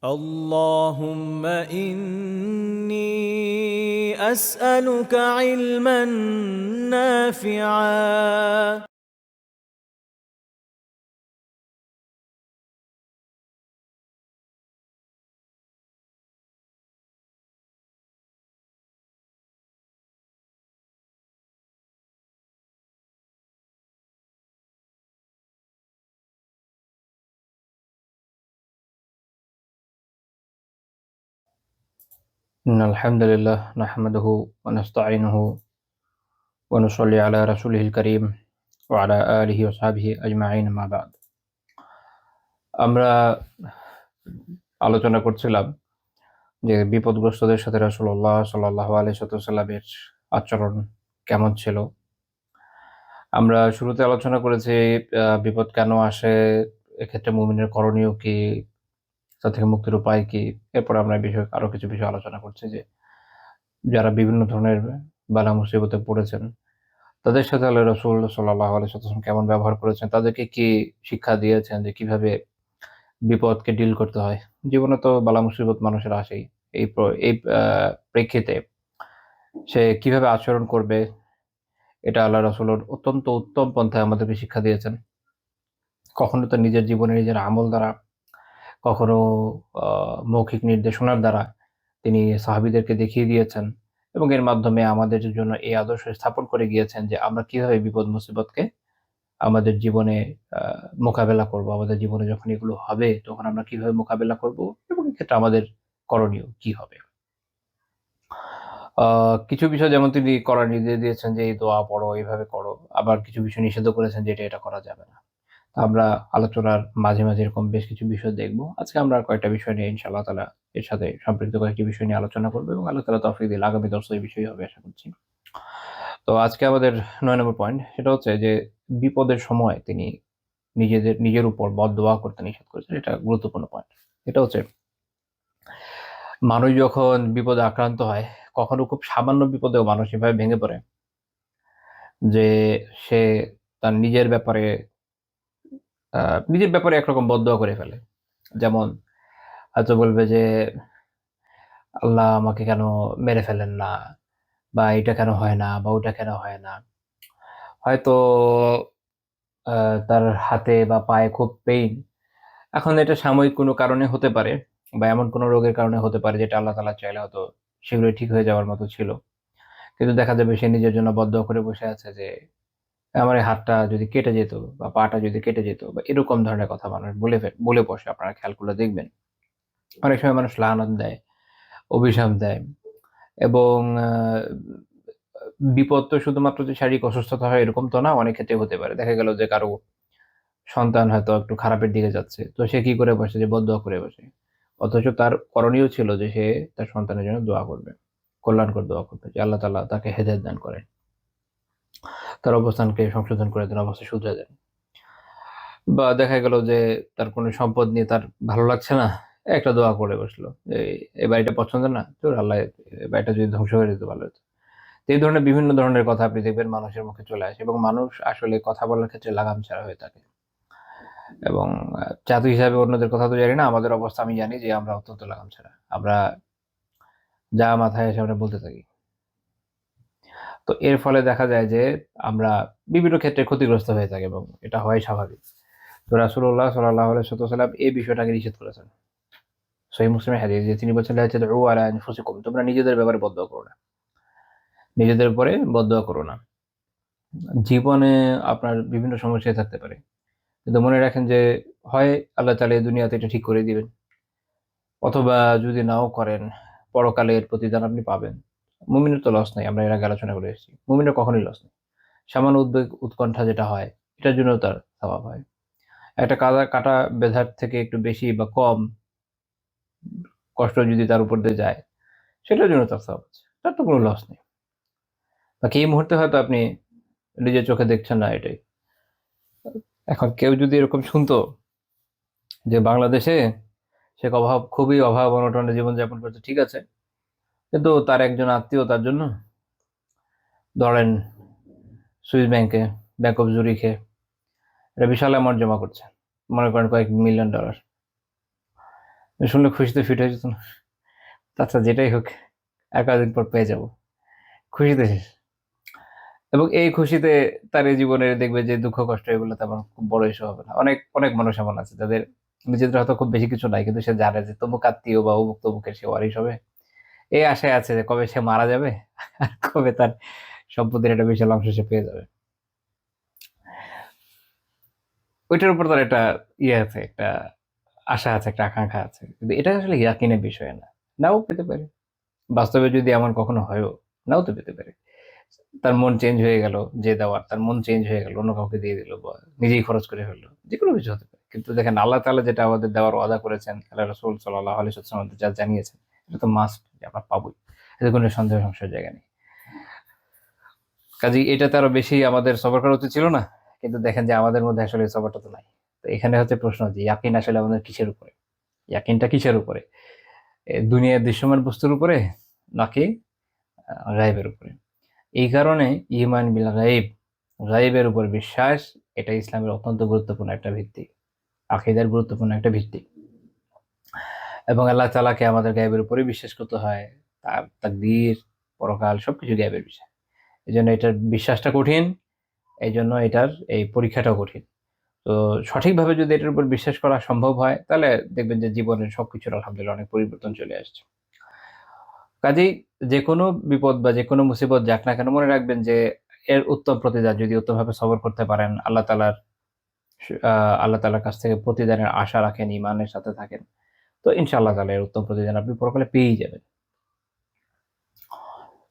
اللهم إني أسألك علما نافعا إن الحمد لله نحمده ونستعينه ونصلي على رسوله الكريم وعلى آله وصحبه أجمعين ما بعد আমরা আলোচনা করছিলাম যে বিপদগ্রস্তদের সাথে রাসূলুল্লাহ সাল্লাল্লাহু আলাইহি ওয়াসাল্লামের আচরণ কেমন ছিল। আমরা শুরুতে আলোচনা করেছি বিপদ কেন আসে, এক্ষেত্রে মুমিনের করণীয় কি, তা থেকে মুক্তির উপায় কি। এরপর আমরা এই বিষয়ে আরো কিছু বিষয় আলোচনা করছি যে যারা বিভিন্ন ধরনের বালা মুসিবতে পড়েছেন তাদের সাথে আল্লাহ রাসূল সাল্লাল্লাহু আলাইহি ওয়াসাল্লাম কেমন ব্যবহার করেছেন, তাদেরকে কি শিক্ষা দিয়েছেন যে কিভাবে বিপদকে ডিল করতে হয়। জীবনে তো বালা মুসিবত মানুষের আসেই। এই প্রেক্ষিতে সে কিভাবে আচরণ করবে এটা আল্লাহ রাসূলের অত্যন্ত উত্তম পন্থায় আমাদেরকে শিক্ষা দিয়েছেন। কখনো তো নিজের জীবনে নিজের আমল দ্বারা, কখনো আ মৌখিক নির্দেশনার দ্বারা তিনি সাহাবীদেরকে দেখিয়ে দিয়েছেন এবং এর মাধ্যমে আমাদের জন্য এই আদর্শ স্থাপন করে গিয়েছেন যে আমরা কিভাবে বিপদ মুসিবতকে আমাদের জীবনে আ মোকাবেলা করব। আমাদের জীবনে যখন এগুলো হবে তখন আমরা কিভাবে মোকাবেলা করব এবং এক্ষেত্রে আমাদের করণীয় কি হবে। আ কিছু বিষয় যেমন তিনি করার নির্দেশ দিয়েছেন যে এই দোয়া পড়ো, এভাবে করো। আবার কিছু বিষয় নিষেধও করেছেন যে এটা করা যাবে না। আমরা আলোচনার মাঝে, মাঝে এরকম বেশ কিছু বিষয় দেখব। আজকে আমরা আর কয়েকটা বিষয় নিয়ে ইনশাআল্লাহ তাআলা এর সাথে সম্পৃক্ত কয়েকটি বিষয় নিয়ে আলোচনা করব এবং আল্লাহ তাআলা তৌফিক দিলে আগামী দর্শে এই বিষয়ই হবে আশা করছি। তো আজকে আমাদের ৯ নম্বর পয়েন্ট সেটা হচ্ছে যে বিপদের সময় তিনি নিজের উপর বদদোয়া করতে নিষেধ করেছেন। এটা গুরুত্বপূর্ণ পয়েন্ট। এটা হচ্ছে মানুষ যখন বিপদে আক্রান্ত হয়, কখনো খুব সামান্য বিপদেও মানুষ এভাবে ভেঙে পড়ে যে সে তার আ নিজের ব্যাপারে একরকম বদদোয়া করে ফেলে। যেমন হয়তো বলবে যে, "আল্লাহ আমাকে কেন মেরে ফেলেন না?" বা "এটা কেন হয় না?" বা "ওটা কেন হয় না?" হয়তো আ তার হাতে বা পায়ে খুব পেইন। এখন এটা সাময়িক কোনো কারণে হতে পারে বা এমন কোনো রোগের কারণে হতে পারে যেটা আল্লাহ তাআলা চাইলে হয়তো শীঘ্রই ঠিক হয়ে যাওয়ার মতো ছিল। কিন্তু দেখা যাবে সে নিজের জন্য বদদোয়া করে বসে আছে যে, "আমার এই হাতটা যদি কেটে যেত বা পাটা যদি কেটে যেত" বা এরকম ধরনের কথা মানুষ বলে বসে। আপনারা খেয়াল করলে দেখবেন। অনেক সময় মানুষ লানত দেয়, অভিশাপ দেয় এবং বিপদ তো শুধুমাত্র যে শারীরিক অসুস্থতা হয় এরকম তো না, অনেক ক্ষেত্রে হতে পারে। দেখা গেল যে কারো সন্তান হয়তো একটু খারাপের দিকে যাচ্ছে। তো সে কি করে বসে? যে বদদোয়া করে বসে। অথচ তার করণীয় ছিল যে সে তার সন্তানের জন্য দোয়া করবে। কল্যাণকর দোয়া করবে যে আল্লাহ তাআলা তাকে হেদায়েত দান করেন। তার অবস্থানকে সংশোধন করে দেন, অবস্থা শুধরে দেন। বা দেখা গেল যে তার কোনো সম্পদ নিয়ে তার ভালো লাগছে না, একটা দোয়া করে বসলো। এই বাড়িটা পছন্দ না? ধুর আল্লাহ এই বাড়িটা যদি ধ্বংস করে দিত ভালো হতো। তো এই ধরনের বিভিন্ন ধরনের কথা আপনি দেখবেন মানুষের মুখে চলে আসে এবং মানুষ আসলে কথা বলার ক্ষেত্রে লাগাম ছাড়া হয়ে থাকে। এবং জাতি হিসাবে অন্যদের কথা তো জানি না। আমাদের অবস্থা আমি জানি যে আমরা অত্যন্ত লাগাম ছাড়া। আমরা যা মাথায় আসে আমরা বলতে থাকি। তো এর ফলে দেখা যায় যে আমরা বিভিন্ন ক্ষেত্রে ক্ষতিগ্রস্ত হয়ে থাকি এবং এটা হওয়াই স্বাভাবিক। তো রাসূলুল্লাহ সাল্লাল্লাহু আলাইহি ওয়াসাল্লাম এই বিষয়টাকে নিষেধ করেছেন। সহিহ মুসলিমের হাদীস যে তিনি বলছেন, "লা তাদউ আলা আনফুসিকুম" তোমরা নিজেদের ব্যাপারে বদদোয়া করো না। নিজেদের উপরে বদদোয়া করো না। জীবনে আপনার বিভিন্ন সমস্যায় থাকতে পারে। কিন্তু মনে রাখেন যে হয় আল্লাহ তাআলা এই দুনিয়াতে এটা ঠিক করে দিবেন। অথবা যদি নাও করেন, পরকালে এর প্রতিদান আপনি পাবেন। মুমিনের তো লস নাই। আমরা এর আগে আলোচনা করে এসেছি। মুমিনের কখনোই লস নেই। সামান্য উদ্বেগ, উৎকণ্ঠা যেটা হয়, এটার জন্যও তার সওয়াব হয়। একটা কাটা বেধার থেকে একটু বেশি বা কম কষ্ট যদি তার উপর দিয়ে যায়, সেটার জন্য তার সওয়াব আছে। তার তো কোনো লস নেই। বাকি এই মুহূর্তে হয়তো আপনি নিজের চোখে দেখছেন না এটাই। এখন কেউ যদি এরকম শুনতো যে বাংলাদেশে সে খুবই অভাব-অনটনে জীবনযাপন করছে, ঠিক আছে। কিন্তু তার একজন আত্মীয় তার জন্য ধরেন সুইস ব্যাংকে, ব্যাংক অফ জুরিখে একটা বিশাল অ্যামাউন্ট জমা করছে। মনে করেন কয়েক মিলিয়ন ডলার। শুনলে খুশিতে ফিট হয়ে যেত না? আচ্ছা, যেটাই হোক, কদিন পর পেয়ে যাব, খুশিতে শেষ। এবং এই খুশিতে তার এই জীবনে দেখবে যে দুঃখ কষ্ট এগুলো তেমন খুব বড় ইস্যু হবে না। অনেক অনেক মানুষ এমন আছে যাদের নিজেদের হয়তো খুব বেশি কিছু নাই, কিন্তু সে জানে যে তমুক আত্মীয় বা অমুক তমুকের সে ওয়ারিশ হবে। এই আশায় আছে যে কবে সে মারা যাবে আর কবে তার সম্পত্তির একটা বিশাল অংশ সে পেয়ে যাবে। ওইটার উপর তার একটা ইয়ে আছে, একটা আশা আছে, একটা আকাঙ্ক্ষা আছে। কিন্তু এটা আসলে ইয়াকিনের বিষয় না। নাও পেতে পারে। বাস্তবে যদি এমন কখনো হয়ও, নাও তো পেতে পারে। তার মন চেঞ্জ হয়ে গেল, যে দেওয়ার তার মন চেঞ্জ হয়ে গেল, অন্য কাউকে দিয়ে দিল বা নিজেই খরচ করে ফেললো। যেকোনো কিছু হতে পারে। কিন্তু দেখেন আল্লাহ তাআলা যেটা আমাদের দেওয়ার ওয়াদা করেছেন, আল্লাহ রাসূল সাল্লাল্লাহু আলাইহি ওয়াসাল্লাম আমাদের যা জানিয়েছেন, এটা তো মাস্ট যে আমরা পাবোই। এতে কোনো সন্দেহ সংশয়ের জায়গা নেই। কাজেই এটাতে আরো বেশি আমাদের সবর করা উচিত ছিল না? কিন্তু দেখেন যে আমাদের মধ্যে আসলে এই সবরটা তো নাই। তো এখানে হচ্ছে প্রশ্ন যে ইয়াকিন আসলে আমাদের কিসের উপরে? ইয়াকিনটা কিসের উপরে? দুনিয়ার দৃশ্যমান বস্তুর উপরে নাকি গায়েবের উপরে? এই কারণে ঈমান বিল গায়ব, গায়েবের উপর বিশ্বাস, এটা ইসলামের অত্যন্ত গুরুত্বপূর্ণ একটা ভিত্তি। আকীদার গুরুত্বপূর্ণ একটা ভিত্তি। এবং আল্লাহ তাআলাকে আমাদের গায়েবের উপরেই বিশ্বাস করতে হয়। তার তাকদীর, পরকাল সবকিছু গায়েবের বিষয়। এজন্য এটার বিশ্বাসটা কঠিন। এইজন্য এটার এই পরীক্ষাটাও কঠিন। তো সঠিকভাবে যদি এটার উপর বিশ্বাস করা সম্ভব হয়, তাহলে দেখবেন যে জীবনের সবকিছুর আলহামদুলিল্লাহ অনেক পরিবর্তন চলে আসছে। কাজেই যেকোনো বিপদ বা যেকোনো মুসিবত যাক না কেন, মনে রাখবেন যে এর উত্তম প্রতিদান যদি উত্তমভাবে সবর করতে পারেন, আল্লাহ তাআলার কাছ থেকে প্রতিদানের আশা রাখেন, ঈমানের সাথে থাকেন, তো ইনশাআল্লাহ তাআলা এর উত্তম প্রতিদান আপনি পরকালে পেয়েই যাবেন।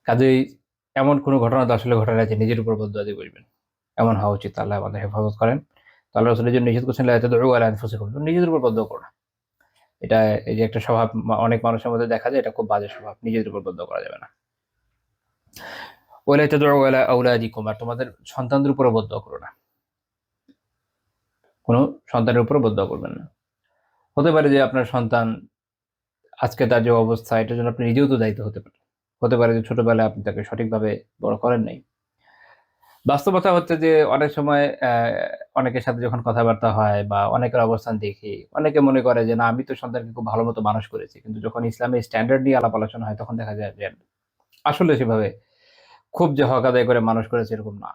কাজেই এমন কোনো ঘটনা তো আসলে ঘটে না যে নিজের উপর বদদুয়া দিয়ে বসবেন। এমন হওয়া উচিত। আল্লাহ আমাদের হেফাজত করেন। তো আল্লাহ রাসূল এজন্য নিষেধ করেছেন, লা তাদউ আলা আনফুসিকুম। নিজেদের উপর বদদুয়া করো না। এটা এই যে একটা স্বভাব অনেক মানুষের মধ্যে দেখা যায়, এটা খুব বাজে স্বভাব। নিজেদের উপর বদদুয়া করা যাবে না। ওয়ালা তাদউ আলা আওলাদিকুম, আর তোমাদের সন্তানদের উপরও বদদুয়া করো না। কোন সন্তানের উপরও বদদুয়া করবেন না। হতে পারে যে আপনার সন্তান আজকে তার যে অবস্থা, এটার জন্য আপনি নিজেও তো দায়িত্ব হতে পারে। হতে পারে যে ছোটবেলায় আপনি তাকে সঠিকভাবে বড় করেন নাই। বাস্তবতা হচ্ছে যে অনেক সময় অনেকের সাথে যখন কথাবার্তা হয় বা অনেকের অবস্থান দেখি, অনেকে মনে করে যে না, আমি তো সন্তানকে খুব ভালো মতো মানুষ করেছি। কিন্তু যখন ইসলামের স্ট্যান্ডার্ড নিয়ে আলাপ আলোচনা হয়, তখন দেখা যায় যে আসলে সেভাবে খুব যে হক আদায় করে মানুষ করেছে এরকম না।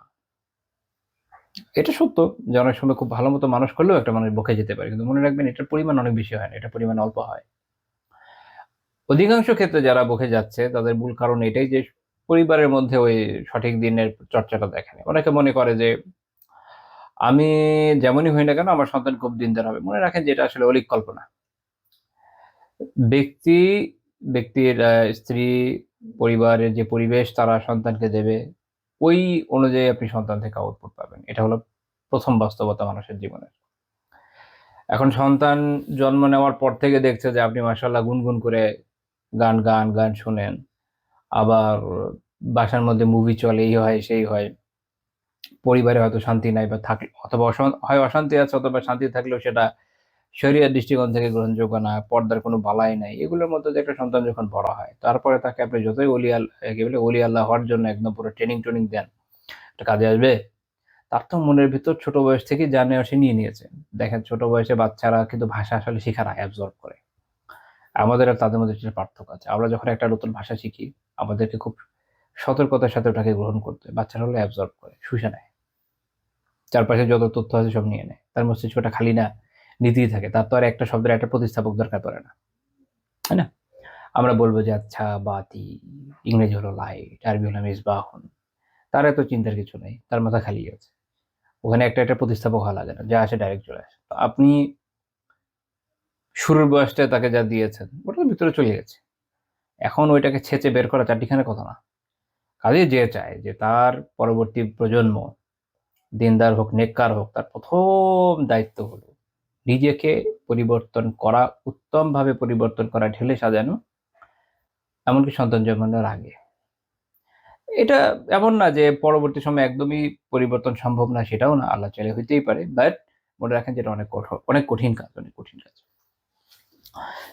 এটা সত্য যে অনেক সময় খুব ভালো মতো মানুষ করলেও একটা মানুষ বকে যেতে পারে। কিন্তু মনে রাখবেন এটার পরিমাণ অনেক বেশি হয় না, এটার পরিমাণ অল্প হয়। অধিকাংশ ক্ষেত্রে যারা বকে যাচ্ছে তাদের মূল কারণ এটাই যে পরিবারের মধ্যে ওই সঠিক দিনের চর্চাটা দেখে না। অনেকে মনে করে যে আমি যেমনই হই না কেন আমার সন্তান খুব দিনদার হবে। মনে রাখেন যে এটা আসলে অলীক কল্পনা। ব্যক্তি, ব্যক্তির স্ত্রী, পরিবারের যে পরিবেশ তারা সন্তানকে দেবে, ওই অনুযায়ী আপনি সন্তান থেকে আউটপুট পাবেন। এটা হলো ১ম বাস্তবতা মানুষের জীবনের। এখন সন্তান জন্ম নেওয়ার পর থেকে দেখছে যে আপনি মাশাআল্লাহ গুনগুন করে গান গান, গান শোনেন। আবার বাসার মধ্যে মুভি চলে, এই হয় সেই হয়। পরিবারে হয়তো শান্তি নাই বা থাকলে অথবা হয় অশান্তি আছে, অথবা শান্তি থাকলেও সেটা শরিয়ার দৃষ্টিকোণ থেকে গ্রহণযোগ্য না, পর্দার কোনো বালাই নাই। এগুলোর মধ্যে দিয়ে একটা সন্তান যখন বড় হয়, তারপরে তাকে আপনি যতই কি বলে ওলি আল্লাহ হওয়ার জন্য একদম পুরো ট্রেনিং দেন, এটা কাজে আসবে? তার তো মনের ভিতর ছোট বয়স থেকেই যা নেওয়া সে নিয়ে নিয়েছে। দেখেন ছোট বয়সে বাচ্চারা কিন্তু ভাষা আসলে শেখা না, অ্যাবসর্ব করে। আমাদের আর তাদের মধ্যে একটা পার্থক্য আছে। আমরা যখন একটা নতুন ভাষা শিখি, আমাদেরকে খুব সতর্কতার সাথে ওটাকে গ্রহণ করতে হয়। বাচ্চারা হলো অ্যাবসর্ব করে, শুষে নেয়। চারপাশে যত তথ্য আছে সব নিয়ে নেয়। তার মস্তিষ্কটা খালি না, নিতেই থাকে। তার তো আর একটা শব্দের একটা প্রতিস্থাপক দরকার পড়ে না। তাই না? আমরা বলব যে আচ্ছা বাতি, ইংরেজি হলো লাইট, আরবি হলো মিসবাহুন। তার এত চিন্তার কিছু নেই। তার মাথা খালি আছে। ওখানে একটা প্রতিস্থাপক হওয়া লাগে না। যা আসে ডাইরেক্ট চলে আসে। তো আপনি শুরুর বয়সটায় তাকে যা দিয়েছেন, ওটা তো ভিতরে চলে গেছে। এখন ওইটাকে ছেঁচে বের করা চারটিখানি কথা না। কাজেই যে চায় যে তার পরবর্তী প্রজন্ম দিনদার হোক, নেককার হোক, তার ১ম দায়িত্ব হলো নিজেকে পরিবর্তন করা, উত্তমভাবে পরিবর্তন করা, ঢেলে সাজানো, এমনকি সন্তান জন্মানোর আগে। এটা এমন না যে পরবর্তী সময়ে একদমই পরিবর্তন সম্ভব না, সেটাও না। আল্লাহ চাইলে হইতেই পারে। বাট মনে রাখেন যে এটা অনেক কঠিন কাজ, অনেক কঠিন কাজ।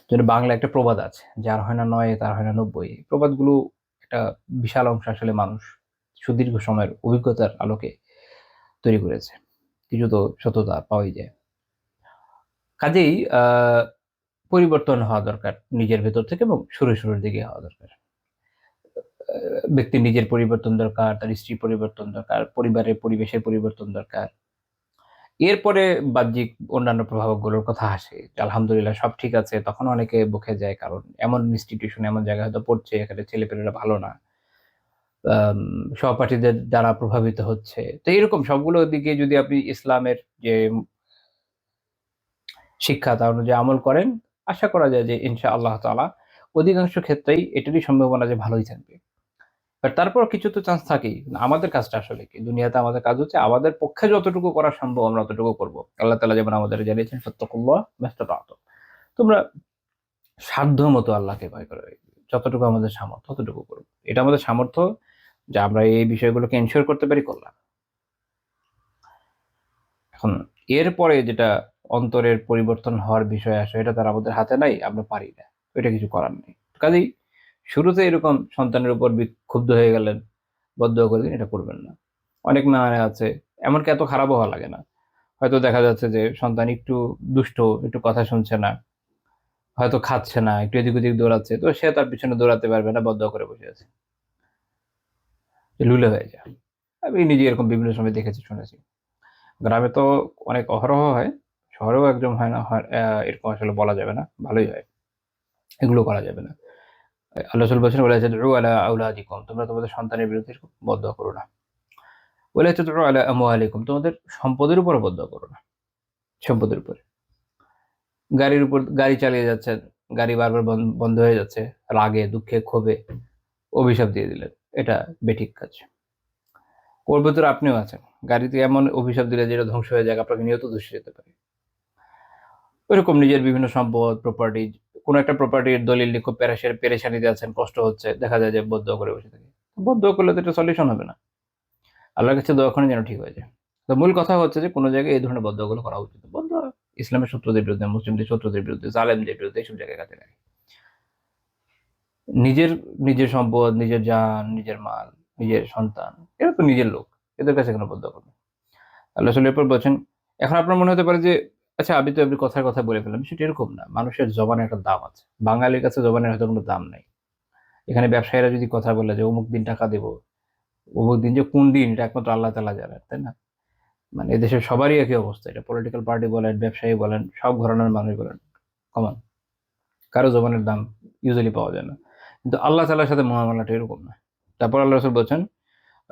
যেটা বাংলায় একটা প্রবাদ আছে, "যার হয় না ৯ তার হয় না ৯০।" এই প্রবাদগুলো একটা বিশাল অংশ আসলে মানুষ সুদীর্ঘ সময়ের অভিজ্ঞতার আলোকে তৈরি করেছে। কিছু তো সত্যতা পাওয়াই যায়। কাজেই পরিবর্তন হওয়া দরকার নিজের ভেতর থেকে, এবং শুরুর দিকে হওয়া দরকার। ব্যক্তির নিজের পরিবর্তন দরকার, তার স্ত্রীর পরিবর্তন দরকার, পরিবারের পরিবেশের পরিবর্তন দরকার। এরপরে বাহ্যিক অন্যান্য প্রভাবগুলোর কথা আসে। আলহামদুলিল্লাহ সব ঠিক আছে, তখন অনেকে বকে যায়, কারণ এমন ইনস্টিটিউশন, এমন জায়গায় হয়তো পড়ছে, এখানে ছেলেপেলেরা ভালো না, আম সহপাঠীদের দ্বারা প্রভাবিত হচ্ছে। তো এরকম সবগুলো দিকে যদি আপনি ইসলামের যে শিক্ষা তা অনুযায়ী আমল করেন, আশা করা যায় যে ইনশাআল্লাহ তাআলা অধিকাংশ ক্ষেত্রেই এটারই সম্ভাবনা যে ভালোই থাকবে। বাট তারপর কিছু তো চান্স থাকেই। আমাদের কাজটা আসলে কি? দুনিয়াতে আমাদের কাজ হচ্ছে আমাদের পক্ষে যতটুকু করা সম্ভব আমরা অতটুকু করব। আল্লাহ তাআলা যেমন আমাদের জানিয়েছেন, ফাত্তাকুল্লাহ মাস্তাতা'তুম। তোমরা সাধ্যমতো আল্লাহকে ভয় করো। যতটুকু আমাদের সামর্থ্য ততটুকু করব। এটা আমাদের সামর্থ্য যে আমরা এই বিষয়গুলোকে এনশিওর করতে পারি, করলাম। এখন এরপরে যেটা অন্তরের পরিবর্তন হওয়ার বিষয় আসে, এটা তো আর আমাদের হাতে নাই, আমরা পারি না। এটা কিছু করার নেই। কাজেই শুরুতে এরকম সন্তানের উপর ক্ষুব্ধ হয়ে গেলেন, বদদোয়া করে দিন, এটা করবেন না। অনেক মা আছে, এমনকি এত খারাপও হওয়া লাগে না। হয়তো দেখা যাচ্ছে যে সন্তান একটু দুষ্ট, একটু কথা শুনছে না, হয়তো খাচ্ছে না, একটু এদিক ওদিক দৌড়াচ্ছে, তো সে তার পিছনে দৌড়াতে পারবে না, বদদোয়া করে বসে আছে, লুলে হয়ে যায়। আমি নিজে এরকম বিভিন্ন সময় দেখেছি, শুনেছি। গ্রামে তো অনেক অহরহ হয়, শহরেও একদম হয় না, হয় এরকম আসলে বলা যাবে না, ভালোই হয়। এগুলো করা যাবে না। আল্লাহ রাসূল বলেছেন, ওয়ালা তাদউ আলা আওলাদিকুম, তোমরা তোমাদের সন্তানের বিরুদ্ধে এরকম বদদোয়া করো না। ওয়ালা তাদউ আলা আমওয়ালিকুম, তোমাদের সম্পদের উপর বদদোয়া করো না। সম্পদের উপরে গাড়ির উপর গাড়ি চালিয়ে যাচ্ছেন, গাড়ি বারবার বন্ধ হয়ে যাচ্ছে, রাগে, দুঃখে, ক্ষোভে অভিশাপ দিয়ে দিলেন। এটা বেঠিক কাজ। ওর ভেতরে আপনিও আছেন। গাড়িতে এমন অভিশাপ দিলে যেটা ধ্বংস হয়ে যায়, আপনাকে নিহত দোষে যেতে পারে। ওইরকম নিজের বিভিন্ন সম্পদ, প্রপার্টি, কোনো একটা প্রপার্টির দলিল নিয়ে খুব পেরেশানিতে আছেন, কষ্ট হচ্ছে, দেখা যায় যে বদদোয়া করে বসে থাকি। বদদোয়া করলে তো এটা সলিউশন হবে না। আল্লাহর কাছে দোয়া করেন যেন ঠিক হয়ে যায়। তো মূল কথা হচ্ছে যে কোনো জায়গায় এই ধরনের বদদোয়াগুলো করা উচিত না। বদদোয়া ইসলামের শত্রুদের বিরুদ্ধে, মুসলিমদের শত্রুদের বিরুদ্ধে, জালেমদের বিরুদ্ধে এইসব জায়গায় কাজে লাগে। নিজের নিজের সম্পদ, নিজের জান, নিজের মাল, নিজের সন্তান, এরা তো নিজের লোক। এদের কাছে কেন বদদোয়া করবেন? আল্লাহ রাসূল এরপর বলছেন, এখন আপনার মনে হতে পারে যে আচ্ছা আমি তো এমনি কথার কথা বলে ফেললাম। বিষয়টা এরকম না। মানুষের জবানের একটা দাম আছে। বাঙালির কাছে জবানের হয়তো কোনো দাম নাই। এখানে ব্যবসায়ীরা যদি কথা বলে যে অমুক দিন টাকা দেব, অমুক দিন যে কোন দিন এটা একমাত্র আল্লাহ তাআলা জানেন, তাই না? মানে এদেশের সবারই একই অবস্থা। এটা পলিটিক্যাল পার্টি বলেন, ব্যবসায়ী বলেন, সব ঘরানার মানুষ বলেন, কমন। কারো জবানের দাম ইউজুয়ালি পাওয়া যায় না। কিন্তু আল্লাহ তাআলার সাথে মুআমালাটা এরকম না। তারপর আল্লাহ রাসূল বলছেন,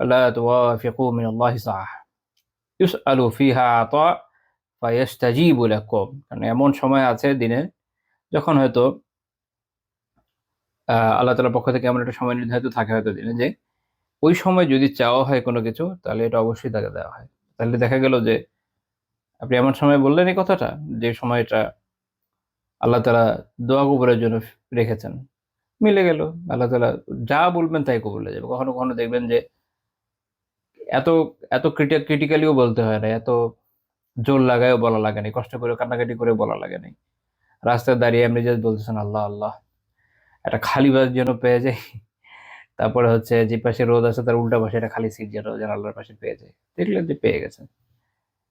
লা তুওয়াফিকু মিনাল্লাহি সাআহ ইউসআলু ফিহা আতা ফায়াস্তাজিবু লাকুম। কারণ এমন সময় আছে দিনে যখন হয়তো আল্লাহ তাআলার পক্ষ থেকে এমন একটা সময় নির্ধারিত থাকে হয়তো দিনে, যে ওই সময় যদি চাওয়া হয় কোনো কিছু, তাহলে এটা অবশ্যই তাকে দেওয়া হয়। তাহলে দেখা গেল যে আপনি এমন সময় বললেন এই কথাটা, যে সময়টা আল্লাহ তাআলা দোয়া কবুলের জন্য রেখেছেন। মিলে গেল। আল্লাহ তাআলা যা বলবেন তাই কবুল হয়ে যাবে। কখনো, কখনো দেখবেন যে এত, এত ক্রিটিক্যালিও বলতে হয় না। এত জোর লাগায়ও বলা লাগে নাই। কষ্ট করে কান্নাকাটি করেও বলা লাগে নাই। রাস্তায় দাঁড়িয়ে এমনি জাস্ট বলতেছেন, "আল্লাহ, আল্লাহ।" একটা খালি বাস যেন পেয়ে যাই। তারপরে হচ্ছে যে পাশে রোদ আছে তার উল্টা পাশে একটা খালি সিট যেন আল্লাহর পাশে পেয়ে যাই। দেখলেন যে পেয়ে গেছেন।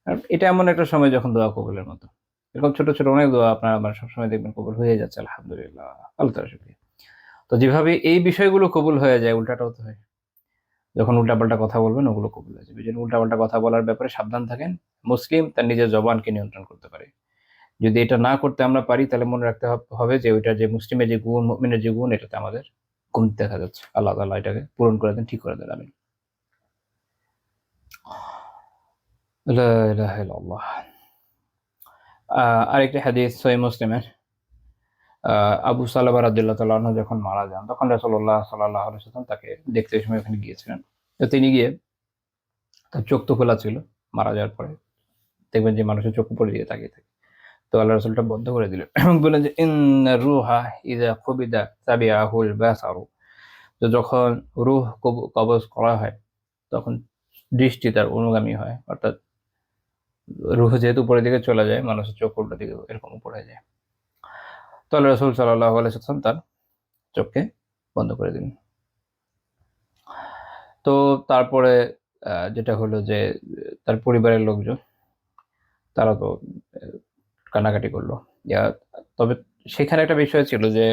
আর এটা এমন একটা সময় যখন দোয়া কবুলের মতো। এরকম ছোট, ছোট অনেক দোয়া আপনার আমার সবসময় দেখবেন কবুল হয়ে যাচ্ছে আলহামদুলিল্লাহ। আল্লাহ তাআলার শুকরিয়া। তো যেভাবে এই বিষয়গুলো কবুল হয়ে যায়, উল্টাটাও তো হয়। যখন উল্টাপাল্টা কথা বলবেন ওগুলো কবুল হয়ে যাবে। এজন্য উল্টাপাল্টা কথা বলার ব্যাপারে সাবধান থাকেন। মুসলিম তার নিজের জবানকে নিয়ন্ত্রণ করতে পারে। যদি এটা না করতে আমরা পারি, তাহলে মনে রাখতে হবে যে ওইটা যে মুসলিমের যে গুণ, মুমিনের যে গুণ, এটাতে আমাদের কমতি দেখা যাচ্ছে। আল্লাহ তাআলা এটাকে পূরণ করে দেন, ঠিক করে দেন। আমিন। লা ইলাহা ইল্লাল্লাহ। আ আরেকটি হাদিস সহিহ মুসলিমের, আবু সালামা রাদিয়াল্লাহু তাআলা আনহু যখন মারা যান, তখন রাসূলুল্লাহ সাল্লাল্লাহু আলাইহি ওয়াসাল্লাম তাকে দেখতে ওই সময় ওখানে গিয়েছিলেন। তো তিনি গিয়ে, তার চোখ তো খোলা ছিল মারা যাওয়ার পরে। দেখবেন যে মানুষের চোখ উপরের দিকে তাকিয়ে থাকে। তো আল্লাহ রাসূল ওটা বন্ধ করে দিলেন এবং বললেন যে, "ইন্না রূহা ইযা কুবিদা তাবিআহুল বাসারু।" তো যখন রূহ কবজ করা হয়, তখন দৃষ্টি তার অনুগামী হয়। অর্থাৎ রূহ যেহেতু উপরের দিকে চলে যায়, মানুষের চোখ উল্টো দিকে এরকম উপরে হয়ে যায়। তো আল্লাহ রাসূল সাল্লাল্লাহু আলাইহি ওয়াসাল্লাম তার চোখকে বন্ধ করে দিলেন। তো তারপরে যেটা হলো যে তার পরিবারের লোকজন, তারা তো কান্নাকাটি করলো। ইয়া তবে সেখানে একটা বিষয় ছিল যে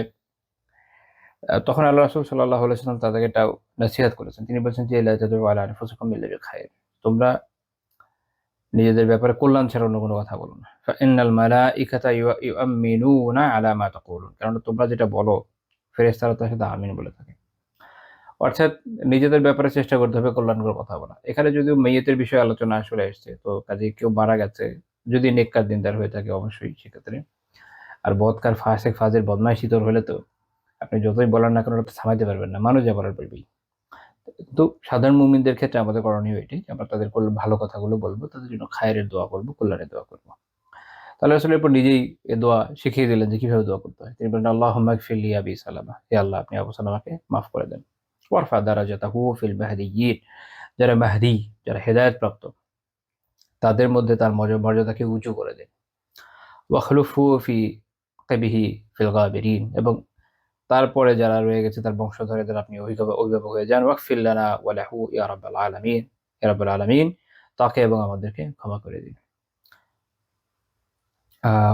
তখন আল্লাহ রাসূল সাল্লাল্লাহু আলাইহি ওয়াসাল্লাম তাদেরকে একটা নসিহত করেছেন। তিনি বলছেন যে লা তাদউ আলা আনফুসিকুম বিল খায়র, তোমরা নিজেদের ব্যাপারে কল্যাণ ছাড়া অন্য কোনো কথা বলো না। ফাইন্নাল মালাইকাতা ইউআমিনুনা আলা মা তাকুলুন, কারণ তোমরা যেটা বলো ফেরেশতারা তার সাথে আমিন বলে থাকে। অর্থাৎ নিজেদের ব্যাপারে চেষ্টা করতে হবে কল্যাণকর কথা বলা। এখানে যদিও মেইয়েতের বিষয়ে আলোচনা আসলে এসছে, তো কাজেই কেউ মারা গেছে, যদি নেককার দিনদার হয়ে থাকে অবশ্যই সেক্ষেত্রে। আর বদকার ফাসেক ফাজের বদমাইশি তোর হলে তো আপনি যতই বলেন না কেন ওটা তো থামাইতে পারবেন না, মানুষ যা বলার বলবেই। তো সাধারণ মুমিনদের ক্ষেত্রে আমাদের করণীয় এটাই, আমরা তাদের ভালো কথাগুলো বলবো, তাদের জন্য খায়ের দোয়া করবো, কল্যাণের দোয়া করবো। তাহলে আসলে এরপর নিজেই এ দোয়া শিখিয়ে দিলেন যে কিভাবে দোয়া করতে হয়। তিনি বলেন আল্লাহুম্মা গফির লি আবি সালামা, হে আল্লাহ আপনি আবু সালামাকে মাফ করে দেন। ওয়ারফা দারাজাতাহু ফিল মাহদিয়্যিন, যারা মাহদি, যারা হেদায়েত প্রাপ্ত তাদের মধ্যে তার মর্যাদাকে উঁচু করে দেন। ওয়াখলুফহু ফি কিবহি ফিল গাবিরিন, এবং তারপরে যারা রয়ে গেছে তার বংশধরেদের আপনি অভিভাবক হয়ে যান। ওয়াগফির লানা ওয়া লাহু ইয়া রাব্বাল আলামিন, ইয়া রাব্বাল আলামিন, তাকে এবং আমাদেরকে ক্ষমা করে দিন।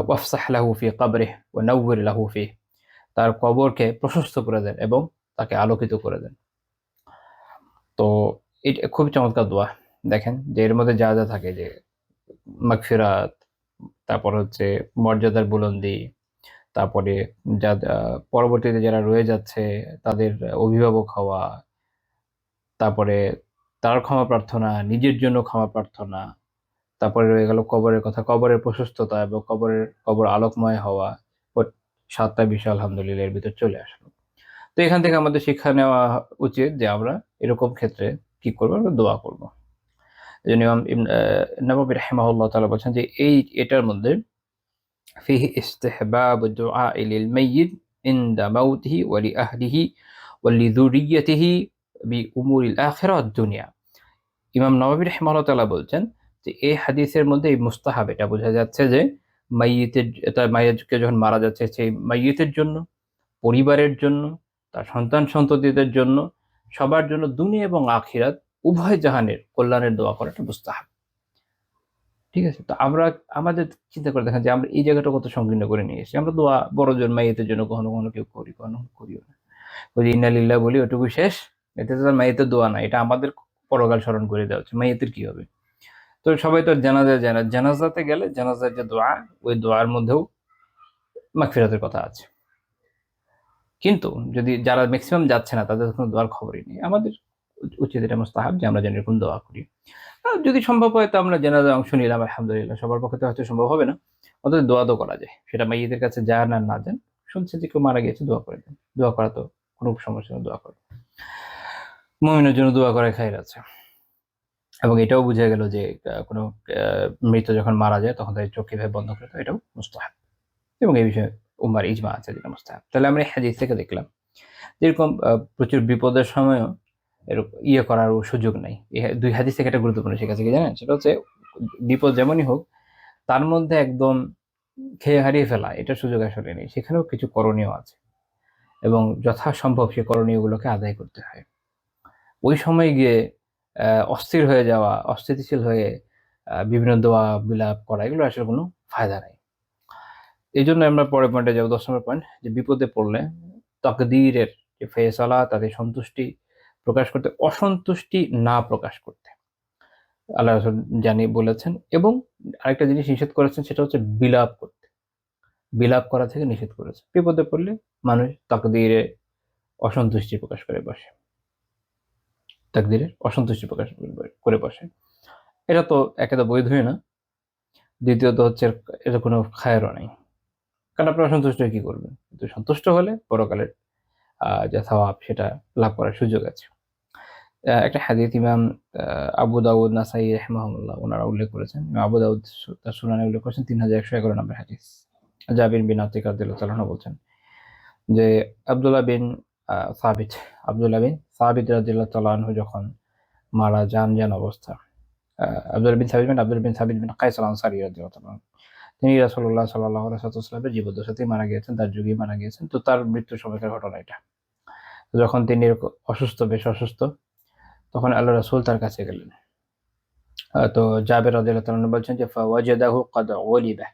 ওয়াফসাহ লাহু ফি কবরিহি ওয়া নাওয়ির লাহু ফিহি, তার কবরকে প্রশস্ত করে দেন এবং তাকে আলোকিত করে দেন। তো এটা খুবই চমৎকার দোয়া। দেখেন যে এর মধ্যে যা থাকে যে মাগফিরাত, তারপর হচ্ছে মর্যাদার বুলন্দি, তারপরে পরবর্তীতে যারা রয়ে যাচ্ছে তাদের অভিভাবক হওয়া, তারপরে তার ক্ষমা প্রার্থনা, নিজের জন্য ক্ষমা প্রার্থনা, তারপরে রয়ে গেল কবরের কথা, কবরের প্রশস্ততা এবং কবর আলোকময় হওয়া। ৭টা বিষয় আলহামদুলিল্লাহ এর ভিতর চলে আসলো। তো এখান থেকে আমাদের শিক্ষা নেওয়া উচিত যে আমরা এরকম ক্ষেত্রে কি করবো, আমরা দোয়া করবো। এজন্য ইমাম নববী রাহিমাহুল্লাহ তাআলা বলছেন যে এটার মধ্যে ফিহি ইস্তিহবাবু দুআই লিল মাইয়িত ইনদা মাউতিহি ওয়া লিআহলিহি ওয়া লিযুররিয়্যাতিহি বিউমুরিল আখিরাহ ওয়াদ দুনিয়া। ইমাম নববী রাহিমাহুল্লাহ তাআলা বলছেন যে এই হাদিসের মধ্যে এই মুস্তাহাব, এটা বোঝা যাচ্ছে যে মাইয়িতকে যখন মারা যাচ্ছে সেই মাইয়িতের জন্য, পরিবারের জন্য, তার সন্তান সন্ততিদের জন্য, সবার জন্য দুনিয়া এবং আখিরাত উভয় জাহানের কল্যাণের দোয়া করাটা মুস্তাহাব। ঠিক আছে? তো আমরা আমাদের চিন্তা করে দেখেন যে আমরা এই জায়গাটা কত সংকীর্ণ করে নিয়ে এসেছি। আমরা দোয়া বড়জন মাইয়িতের জন্য কখনো কেউ করি, কখনো করিও না। ওই যে ইন্না লিল্লাহ বলি ওটুকুই শেষ। এতে তো আর মাইয়িতের দোয়া না। এটা আমাদের পরকাল স্মরণ করে দেওয়া হচ্ছে। মাইয়িতের কি হবে? তো সবাই তো জানাজায় যায় না। জানাজাতে গেলে জানাজার যে দোয়া, ওই দোয়ার মধ্যেও মাগফিরাতের কথা আছে। কিন্তু যদি যারা ম্যাক্সিমাম যাচ্ছে না তাদের কোনো দোয়ার খবরই নেই। আমাদের উচিত এটা মুস্তাহাব যে আমরা যেন এরকম দোয়া করি। যদি সম্ভব হয় তো আমরা জানাজায় অংশ নিলাম আলহামদুলিল্লাহ। সবার পক্ষে তো হয়তো সম্ভব হবে না। অন্তত দোয়া তো করা যায়। সেটা মাইয়িতের কাছে যান আর না যান। শুনছে যে কেউ মারা গিয়েছে, দোয়া করে দেন। দোয়া করা তো কোনো সমস্যা নেই, দোয়া করো। মুমিনের জন্য দোয়া করার খাইর আছে। এবং এটাও বুঝা গেল যে কোনো মৃত যখন মারা যায় তখন তাদের চোখ কিভাবে বন্ধ করে দেয়, এটাও মুস্তাহাব। এবং এই বিষয়ে উম্মার ইজমা আছে যেটা মুস্তাহাব। তাহলে আমরা এই হাদিস থেকে দেখলাম যেরকম প্রচুর বিপদের সময়ও করার সুযোগ নাই। ২ হাদিস থেকে একটা গুরুত্বপূর্ণ শিক্ষা কি জানেন? সেটা হচ্ছে বিপদ যেমনই হোক তার মধ্যে একদম খেয়ে হারিয়ে ফেলা এটার সুযোগ আসলে নেই। সেখানেও কিছু করণীয় আছে এবং যথাসম্ভব সেই করণীয়গুলোকে আদায় করতে হয়। ওই সময় গিয়ে অস্থির হয়ে যাওয়া, অস্থিতিশীল হয়ে বিভিন্ন দোয়া বিলাপ করা, এগুলো আসলে কোনো ফায়দা নাই। এইজন্য আমরা পরের পয়েন্টে যাবো, ১০ নম্বর পয়েন্ট, যে বিপদে পড়লে তাকদীরের যে ফয়সালা, তাদের সন্তুষ্টি প্রকাশ করতে, অসন্তুষ্টি না প্রকাশ করতে আল্লাহ রাসূল বলেছেন। এবং আরেকটা জিনিস নিষেধ করেছেন, সেটা হচ্ছে বিলাপ করতে। বিলাপ করা থেকে নিষেধ করেছেন। বিপদে পড়লে মানুষ তাকদীরে অসন্তুষ্টি প্রকাশ করে বসে। তাকদীরের অসন্তুষ্টি প্রকাশ করে বসে। এটা তো একে তো বৈধই না। দ্বিতীয়ত হচ্ছে এটা কোনো খায়েরও নাই। কারণ আপনি অসন্তুষ্ট হয়ে কি করবেন? কিন্তু সন্তুষ্ট হলে পরকালের যে সওয়াব সেটা লাভ করার সুযোগ আছে। একটা হাদিস ইমাম আবু দাউদ, নাসাই রাহিমাহুল্লাহ ওনারা উল্লেখ করেছেন। আবু দাউদ তার সুনানে উল্লেখ করেছেন ৩১১১ নম্বর হাদিস। জাবির বিন আতিক রাদিয়াল্লাহু তাআলা বলছেন যে আব্দুল্লাহ বিন সাবিত রাদিয়াল্লাহু তাআলা আনহু যখন মারা যান অবস্থা, আব্দুল্লাহ বিন সাবিত বিন কাইস আল আনসারী রাদিয়াল্লাহু তাআলা, তিনি রাসূলুল্লাহ সাল্লাল্লাহু আলাইহি ওয়াসাল্লামের জীবদ্দশাতেই মারা গিয়েছেন, তার যুগেই মারা গিয়েছেন। তো তার মৃত্যুর সময়কার ঘটনা এটা। যখন তিনি বেশ অসুস্থ, তখন আল্লাহ রাসূল তার কাছে গেলেন। তো জাবের রাদিয়াল্লাহু তাআলা বলছেন যে ফাওয়াজাদাহু ক্বাদ উলিবা,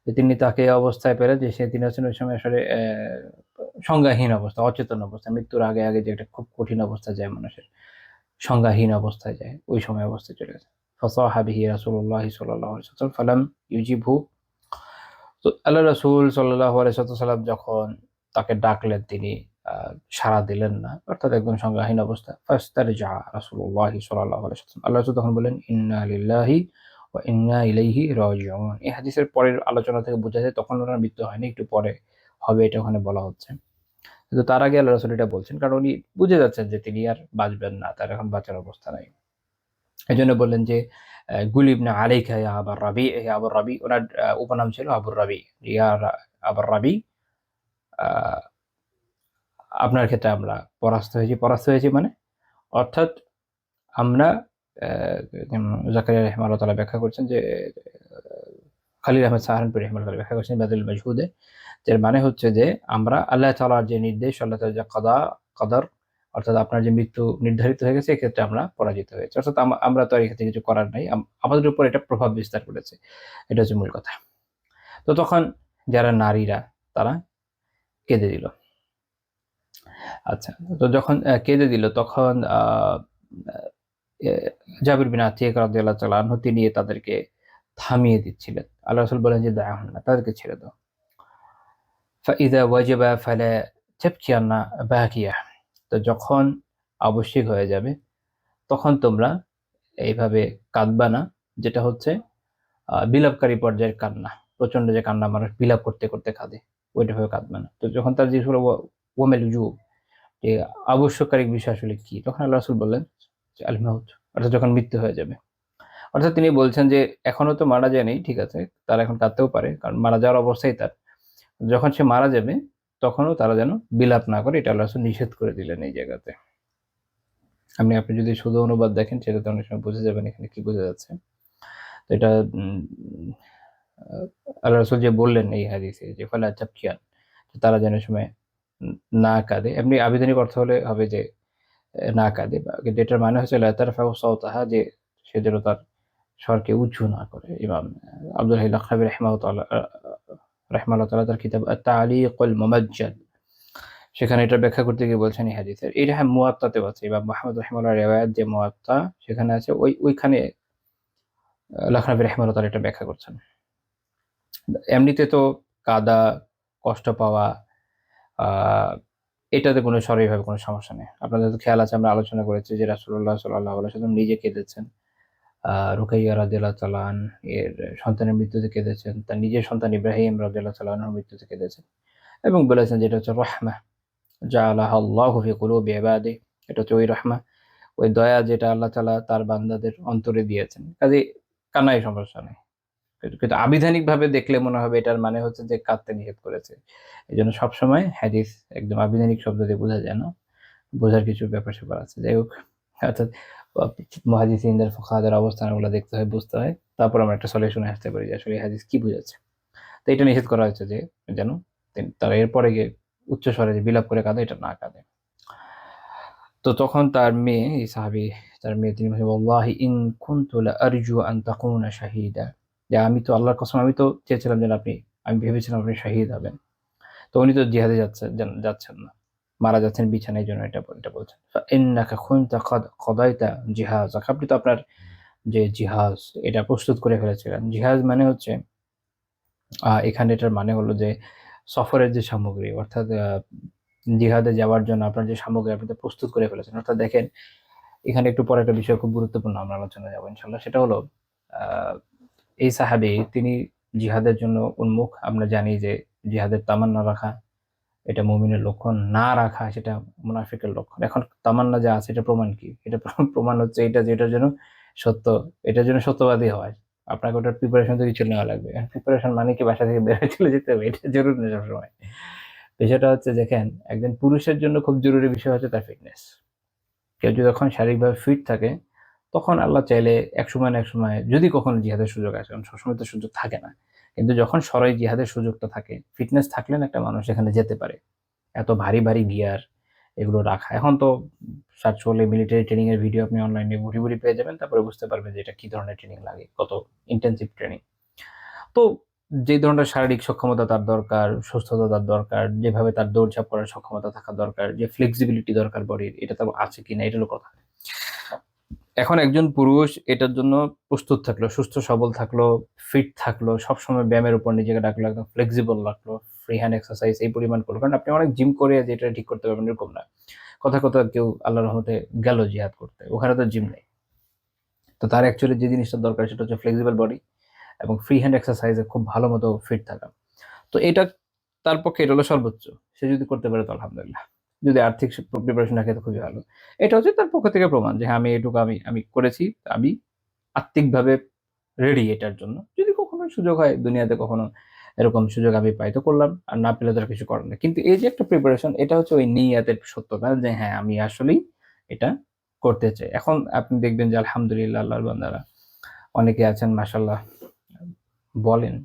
যে তিনি তাকে এই অবস্থায় পেলেন যে তিনি হচ্ছেন ওই সময় আসলে সংজ্ঞাহীন অবস্থা, অচেতন অবস্থা, মৃত্যুর আগে আগে যে একটা খুব কঠিন অবস্থা যায় মানুষের, সংজ্ঞাহীন অবস্থায় যায়, ওই সময় অবস্থায় চলে গেছে। ফাসাহা বিহি রাসূলুল্লাহ সাল্লাল্লাহু আলাইহি ওয়াসাল্লাম ফালাম ইউজিবহু। তো আল্লাহ রাসূল সাল্লাল্লাহু আলাইহি ওয়াসাল্লাম যখন তাকে ডাকলেন তিনি সাড়া দিলেন না, অর্থাৎ একদম সংজ্ঞাহীন অবস্থা। ফাস্তারজা রাসূলুল্লাহ সাল্লাল্লাহু আলাইহি ওয়াসাল্লাম, আল্লাহ রাসূল তখন বললেন ইন্না লিল্লাহি ওয়া ইন্না ইলাইহি রাজিউন। এই হাদিসের পরের আলোচনা থেকে বোঝা যায় তখন ওনার মৃত্যু হয়নি, একটু পরে হবে, এটা ওখানে বলা হচ্ছে। কিন্তু তার আগে আল্লাহ রাসূল এটা বলছেন, কারণ উনি বুঝে যাচ্ছেন যে তিনি আর বাঁচবেন না, তার এখন বাঁচার অবস্থা নাই। এজন্য বললেন যে গুলিবনা আলাইকা ইয়া আবার রাবি, হে আবুর রাবি, ওনার উপনাম ছিল আবুর রাবি, ইয়া আবার রাবি, আপনার ক্ষেত্রে আমরা পরাস্ত হয়েছি। পরাস্ত হয়েছি মানে অর্থাৎ আমরা জাকারিয়া রাহিমাহুল্লাহ তাআলা ব্যাখ্যা করছেন যে খালিল আহমেদ সাহারানপুরি রাহিমাহুল্লাহ তাআলা ব্যাখ্যা করছেন বাদুল মাজহুদে, এর মানে হচ্ছে যে আমরা আল্লাহ তাআলার যে নির্দেশ, আল্লাহ তাআলার যে কদর, অর্থাৎ আপনার যে মৃত্যু নির্ধারিত হয়ে গেছে, এক্ষেত্রে আমরা পরাজিত হয়েছি। অর্থাৎ আমরা তো আর এক্ষেত্রে কিছু করার নাই, আমাদের উপর এটা প্রভাব বিস্তার করেছে, এটা হচ্ছে মূল কথা। তো তখন যারা নারীরা তারা কেঁদে দিল। আচ্ছা, তো যখন কেঁদে দিল তখন জাবির বিন আতিক রাদিয়াল্লাহু তাআলা আনহু তিনি তাদেরকে থামিয়ে দিচ্ছিলেন। আল্লাহ রাসূল বলেন যে দা'হুন্না, তাদেরকে ছেড়ে দাও। ফাইযা ওয়াজিবা ফালা তাবকিয়ান্না বাকিয়া, তো যখন আবশ্যিক হয়ে যাবে তখন তোমরা এইভাবে কাঁদবা না, যেটা হচ্ছে বিলাপকারী পর্যায়ের কান্না, প্রচন্ড যে কান্না মানুষ বিলাপ করতে করতে কাঁদে, ওইটাভাবে কাঁদবে না। তো যখন তার জিজ্ঞেস হলো ওয়ামেল উজুব, যে আবশ্যককারী বিষয় আসলে কি, তখন আল্লাহ রাসূল বললেন যে আল মাউত, অর্থাৎ যখন মৃত্যু হয়ে যাবে। অর্থাৎ তিনি বলছেন যে এখনো তো মারা যায়নি, ঠিক আছে, তারা এখন কাঁদতেও পারে, কারণ মারা যাওয়ার অবস্থাই তার। যখন সে মারা যাবে তখনও তারা যেন বিলাপ না করে, এটা আল্লাহ রাসূল নিষেধ করে দিলেন এই জায়গাতে। আপনি যদি শুধু অনুবাদ দেখেন সেটাতে অনেক সময় বুঝে যাবেন এখানে কি বোঝা যাচ্ছে। তো এটা আল্লাহ রাসূল যে বললেন এই হাদিসে যে ফালা তাবকিয়ান, তারা যেন সময় না কাঁদে। এমনি আবিধানিক অর্থ হলে হবে যে না কাঁদে, কিন্তু এটার মানে হচ্ছে লা তারফাউ সাওতাহা, যে সে যেন তার স্বরকে উঁচু না করে। ইমাম আব্দুল হাই লাখনবী রাহিমাহুল্লাহ তাআলা তার কিতাব আত-তা'লিকুল মুমাজ্জাদ, সেখানে এটা ব্যাখ্যা করতে গিয়ে বলছেন এই হাদিসের, এটা হ্যাঁ মুয়াত্তাতেও আছে, ইমাম মুহাম্মদ রাহিমাহুল্লাহর রিওয়ায়াত যে মুয়াত্তা সেখানে আছে, ওইখানে লাখনবী রাহিমাহুল্লাহ তাআলা এটা ব্যাখ্যা করছেন। এমনিতে তো কাঁদা, কষ্ট পাওয়া, এটাতে কোনো শারীরিকভাবে কোনো সমস্যা নেই। আপনাদের তো খেয়াল আছে, আমরা আলোচনা করেছি যে রাসূলুল্লাহ সাল্লাল্লাহু আলাইহি ওয়াসাল্লাম নিজে কেঁদেছেন। রুকাইয়া রাদিয়াল্লাহু তাআলা এর সন্তানের মৃত্যুতে কেঁদেছেন। তার নিজের সন্তান ইব্রাহিম রাদিয়াল্লাহু তাআলা আনহুর মৃত্যুতে কেঁদেছেন এবং বলেছেন যে এটা হচ্ছে রাহমা জাআলাহা আল্লাহু ফি কুলুবি ইবাদিহি, এটা হচ্ছে ওই রাহমা, ওই দয়া যেটা আল্লাহ তাআলা তার বান্দাদের অন্তরে দিয়েছেন। কাজেই কান্নায় সমস্যা নেই। কিন্তু আবিধানিকভাবে দেখলে মনে হবে এটার মানে হচ্ছে যে কাঁদতে নিষেধ করেছে। এজন্য সবসময় হাদিস একদম আবিধানিক শব্দ দিয়ে বোঝা যায় না। বোঝার কিছু ব্যাপার-স্যাপার আছে। যাই হোক, অর্থাৎ মুহাদ্দিসিনদের ফুকাহাদের অবস্থানগুলো দেখতে হয়, বুঝতে হয়। তারপর আমরা একটা সলিউশনে আসতে পারি যে আসলে এই হাদিস কি বুঝাচ্ছে। তো এটা নিষেধ করা হয়েছে যে যেন তারা এরপরে গিয়ে উচ্চ স্বরে যে বিলাপ করে কাঁদে, এটা না কাঁদে। তো তখন তার মেয়ে, এই সাহাবী, তার মেয়ে তিনি বলছেন ওয়াল্লাহি ইন কুনতু লা আরজু আন তাকুনা শাহীদা, যে আমি তো আল্লাহর কসম, আমি তো চেয়েছিলাম যেন আমি ভেবেছিলাম আপনি শাহীদ হবেন। তো উনি তো জিহাদে যাচ্ছেন না, মারা যাচ্ছেন বিছানায়, এই জন্য এটা বলছেন। ফাইন্নাকা কুনতা কদাইতা জিহাজাক, আপনি তো আপনার যে জিহাজ এটা প্রস্তুত করে ফেলেছিলেন। জিহাজ মানে হচ্ছে এখানে এটার মানে হলো যে সফরের যে সামগ্রী, অর্থাৎ জিহাদে যাওয়ার জন্য আপনার যে সামগ্রী আপনি তো প্রস্তুত করে ফেলেছেন। অর্থাৎ দেখেন, এখানে একটু পরে একটা বিষয় খুব গুরুত্বপূর্ণ, আমরা আলোচনা যাবো ইনশাল্লাহ। সেটা হলো এই সাহাবী তিনি জিহাদের জন্য উন্মুখ। আমরা জানি যে জিহাদের তামান্না রাখা এটা মুমিনের লক্ষণ, না রাখা সেটা মুনাফিকের লক্ষণ। এখন তামান্না যা আছে এটা প্রমাণ কি? এটা প্রমাণ হচ্ছে এটা যেটার জন্য সত্য, এটার জন্য সত্যবাদী হয়। আপনাকে ওটার প্রিপারেশন তো কিছু নেওয়া লাগবে। প্রিপারেশন মানে কি বাসা থেকে বের হয়ে চলে যেতে হবে? এটা জরুরি না সবসময়। বিষয়টা হচ্ছে দেখেন, একজন পুরুষের জন্য খুব জরুরি বিষয় হচ্ছে তার ফিটনেস। কেউ যখন শারীরিকভাবে ফিট থাকে তখন আল্লাহ চাইলে একসময় না একসময় যদি কখনো জিহাদের সুযোগ আসে, কারণ সবসময় তো সুযোগ থাকে না, কিন্তু যখন সরাই জিহাদের সুযোগটা থাকে, ফিটনেস থাকলে না একটা মানুষ এখানে যেতে পারে। এত ভারী ভারী গিয়ার এগুলো রাখা, এখন তো সার্চ করলে মিলিটারি ট্রেনিং এর ভিডিও আপনি অনলাইনে ভুরি ভুরি পেয়ে যাবেন, তারপরে বুঝতে পারবেন যে এটা কি ধরনের ট্রেনিং লাগে, কত ইন্টেন্সিভ ট্রেনিং। তো যে ধরনের শারীরিক সক্ষমতা তার দরকার, সুস্থতা তার দরকার, যেভাবে তার দৌড়ঝাঁপ করার সক্ষমতা থাকা দরকার, যে ফ্লেক্সিবিলিটি দরকার বডির, এটা তার আছে কিনা, এটা হলো কথা। এখন একজন পুরুষ এটার জন্য প্রস্তুত থাকলো, সুস্থ সবল থাকলো, ফিট থাকলো, সবসময় ব্যায়ামের উপর নিজেকে রাখলো, একদম ফ্লেক্সিবল রাখলো, ফ্রি হ্যান্ড এক্সারসাইজ এই পরিমাণ করলো। কারণ আপনি অনেক জিম করে যে এটা ঠিক করতে পারবেন এরকম না। কথা কথা কেউ আল্লাহর রহমতে গেল জিহাদ করতে, ওখানে তো জিম নেই। তো তার অ্যাকচুয়ালি যে জিনিসটা দরকার সেটা হচ্ছে ফ্লেক্সিবল বডি এবং ফ্রি হ্যান্ড এক্সারসাইজে খুব ভালো মতো ফিট থাকা। তো এটা তার পক্ষে এটা হলো সর্বোচ্চ। সে যদি করতে পারে তো আলহামদুলিল্লাহ। যদি আর্থিক প্রিপারেশন রাখে তো খুবই ভালো। এটা হচ্ছে তার পক্ষ থেকে প্রমাণ যে হ্যাঁ, আমি এটুকু আমি করেছি। আমি আত্মিকভাবে রেডি এটার জন্য। যদি কখনো সুযোগ হয়, দুনিয়াতে কখনো এরকম সুযোগ আমি পাই তো করলাম, আর না পেলে তো আর কিছু করার নেই। কিন্তু এই যে একটা প্রিপারেশন, এটা হচ্ছে ওই নিয়াতের সত্যতা যে হ্যাঁ, আমি আসলেই এটা করতে চাই। এখন আপনি দেখবেন যে আলহামদুলিল্লাহ আল্লাহর বান্দারা অনেকে আছেন মাশাআল্লাহ বলেন,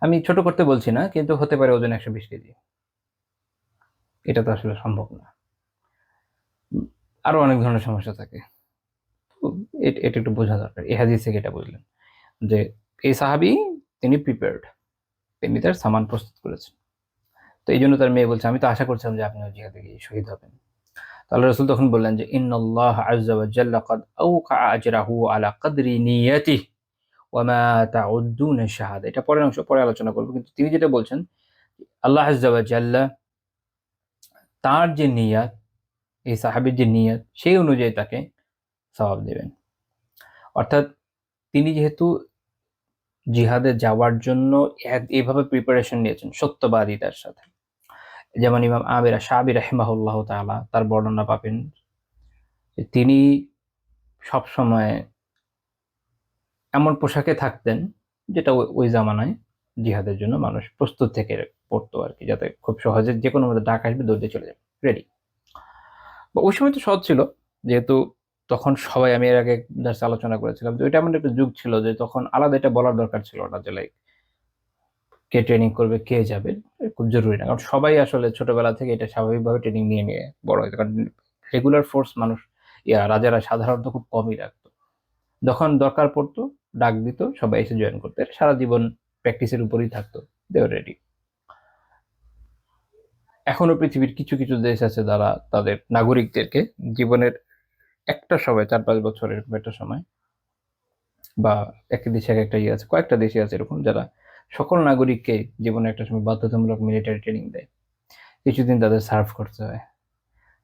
আমি ছোট করতে বলছি না, কিন্তু হতে পারে ওজন ১২০ কেজি। এটা তো আসলে সম্ভব না। আরো অনেক ধরনের সমস্যা থাকে। তো এটা একটু বোঝা দরকার। এই হাদিস থেকে এটা বুঝলেন যে এই সাহাবী তিনি প্রিপেয়ার্ড। তিনি তার সামান প্রস্তুত করেছেন। তো এইজন্য তার মেয়ে বলছে, আমি তো আশা করছিলাম যে আপনিও জিহাদে গিয়ে শহীদ হবেন। তো আল্লাহ রাসূল তখন বললেন যে ইন্নাল্লাহ আযজা ওয়া জাল্লা ক্বাদ আওকা আজরাহু আলা কদরি নিয়াতিহি ওয়া মা তাউদ্দুনা শাহাদা। এটা পরের অংশ, পরে আলোচনা করব। কিন্তু তিনি যেটা বলছেন, আল্লাহ আযজা ওয়া জাল্লা তার যে নিয়াত, এই সাহাবীর যে নিয়াত, সেই অনুযায়ী তাকে সওয়াব দিবেন। অর্থাৎ তিনি যেহেতু জিহাদে যাওয়ার জন্য এভাবে প্রিপারেশন নিয়েছেন সত্যবাদিতার সাথে, যেমন ইমাম আমির শাবি রাহিমাহুল্লাহ তাআলা তার বর্ণনা পাবেন যে তিনি সবসময় এমন পোশাকে থাকতেন যেটা ওই জামানায় জিহাদের জন্য মানুষ প্রস্তুত থেকে পড়তো আর কি, যাতে খুব সহজে যে কোনো মধ্যে ডাক আসবে দৌড়ে চলে যাবে, রেডি। ওই সময় তো সহজ ছিল, যেহেতু তখন সবাই, আমি এর আগে জাস্ট আলোচনা করেছিলাম যে ওইটা এমন একটা যুগ ছিল যে তখন আলাদা এটা বলার দরকার ছিল না যে লাইক কে ট্রেনিং করবে, কে যাবে, খুব জরুরি না। কারণ সবাই আসলে ছোটবেলা থেকে এটা স্বাভাবিকভাবে ট্রেনিং নিয়ে নিয়ে বড় হয়েছে। কারণ রেগুলার ফোর্স মানুষ, রাজারা সাধারণত খুব কমই রাখতো। যখন দরকার পড়তো ডাক দিত, সবাই এসে জয়েন করতো। সারা জীবন প্র্যাকটিসের উপরেই থাকতো, দে আর রেডি। এখনো পৃথিবীর কিছু কিছু দেশ আছে যারা তাদের নাগরিকদেরকে জীবনের একটা সময় ৪-৫ বছর এরকম একটা সময়, বা একটা দেশে একটা ইয়ে আছে, কয়েকটা দেশে আছে এরকম, যারা সকল নাগরিককে জীবনে একটা সময় বাধ্যতামূলক মিলিটারি ট্রেনিং দেয়। কিছুদিন তাদের সার্ভ করতে হয়,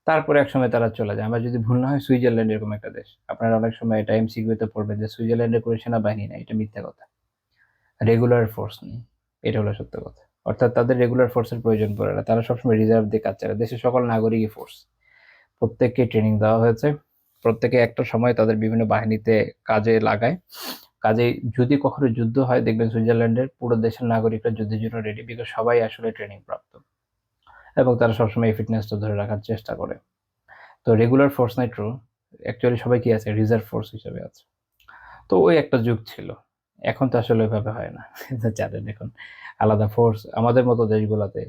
তারপরে একসময় তারা চলে যায়। আমার যদি ভুল না হয় সুইজারল্যান্ড এরকম একটা দেশ। আপনারা অনেক সময় এটা এমসিকিউতে পড়বেন যে সুইজারল্যান্ডের কোনো সেনাবাহিনী নাই, এটা মিথ্যা কথা। রেগুলার ফোর্স নেই, এটা হলো সত্য কথা। অর্থাৎ তাদের রেগুলার ফোর্সের প্রয়োজন পড়ে না, তারা সবসময় রিজার্ভ দিয়ে কাজ চালায়। দেশের সকল নাগরিকই ফোর্স, প্রত্যেককে ট্রেনিং দেওয়া হয়েছে, প্রত্যেকে একটা সময় তাদের বিভিন্ন বাহিনীতে কাজে লাগায়। কাজে যদি কখনো যুদ্ধ হয়, দেখবেন সুইজারল্যান্ডের পুরো দেশের নাগরিকরা যুদ্ধের জন্য রেডি, বিকজ সবাই আসলে ট্রেনিং প্রাপ্ত এবং তারা সবসময় এই ফিটনেসটা ধরে রাখার চেষ্টা করে। তো রেগুলার ফোর্স নাই, ট্রু, অ্যাকচুয়ালি সবাই কি আছে, রিজার্ভ ফোর্স হিসেবে আছে। তো ওই একটা যুগ ছিল। এখন তো আসলে ওইভাবে হয় না। জানেন এখন আলাদা ফোর্স আমাদের মতো দেশগুলোতে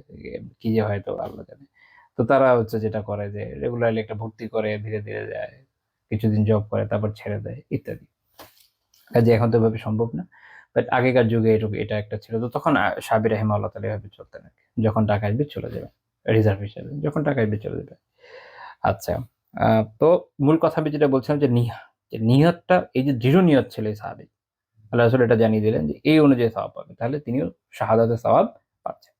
কি যে হয় তো আল্লাহ জানে। তো তারা হচ্ছে যেটা করে যে রেগুলারলি একটা ভর্তি করে, ধীরে ধীরে যায়, কিছুদিন জব করে, তারপর ছেড়ে দেয় ইত্যাদি। কাজে এখন তো এভাবে সম্ভব না। বাট আগেকার যুগে এটা একটা ছিল। তো তখন সাবির রাহিমাহুল্লাহ তাআলা এভাবে চলতেন আর কি। যখন টাকা আসবে চলে যাবে রিজার্ভ হিসেবে, যখন টাকা আসবে চলে যাবে। আচ্ছা, তো মূল কথা আমি যেটা বলছিলাম যে যে নিয়তটা, এই যে দৃঢ় নিয়ত ছিল এই সাহাবী, আল্লাহ রাসূল এটা জানিয়ে দিলেন যে এই অনুযায়ী সওয়াব পাবে। তাহলে তিনিও শাহাদাতের সওয়াব পাচ্ছেন।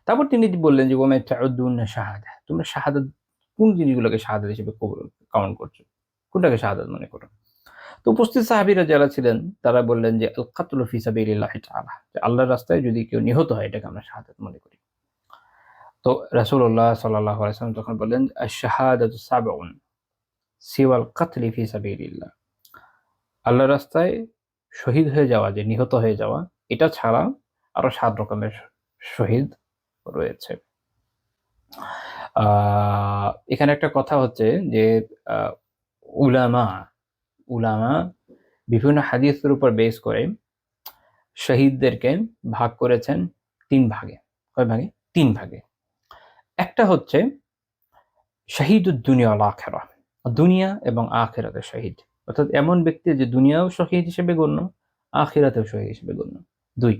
তারপর তিনি বললেন যে ওয়ামা তাউদ্দুনা শাহাদা, তোমরা শাহাদাত কোন জিনিসগুলোকে শাহাদাত হিসেবে কাউন্ট করছো, কোনটাকে শাহাদাত মনে করো? তো উপস্থিত সাহাবীরা যারা ছিলেন তারা বললেন যে আল কাতলু ফি সাবিলিল্লাহি তাআলা, যে আল্লাহর রাস্তায় যদি কেউ নিহত হয় এটাকে আমরা শাহাদাত মনে করি। তো রাসূলুল্লাহ সাল্লাল্লাহু আলাইহি ওয়াসাল্লাম তখন বললেন আশ-শাহাদাতু সাবউন সিওয়াল কাতলি ফি সাবিলিল্লাহ, আল্লাহর রাস্তায় শহীদ হয়ে যাওয়া, যে নিহত হয়ে যাওয়া, এটা ছাড়া আরো ৭ রকমের শহীদ রয়েছে। এখানে একটা কথা হচ্ছে যে আ উলামা উলামা বিভিন্ন হাদিসের উপর বেস করে শহীদদেরকে ভাগ করেছেন ৩ ভাগে। কয় ভাগে? ৩ ভাগে। একটা হচ্ছে শাহিদুদ দুনিয়া ওয়াল আখিরাহ, দুনিয়া এবং আখিরাতের শহীদ। অর্থাৎ এমন ব্যক্তি যে দুনিয়াও শহীদ হিসেবে গণ্য, আখিরাতেও শহীদ হিসেবে গণ্য। 2,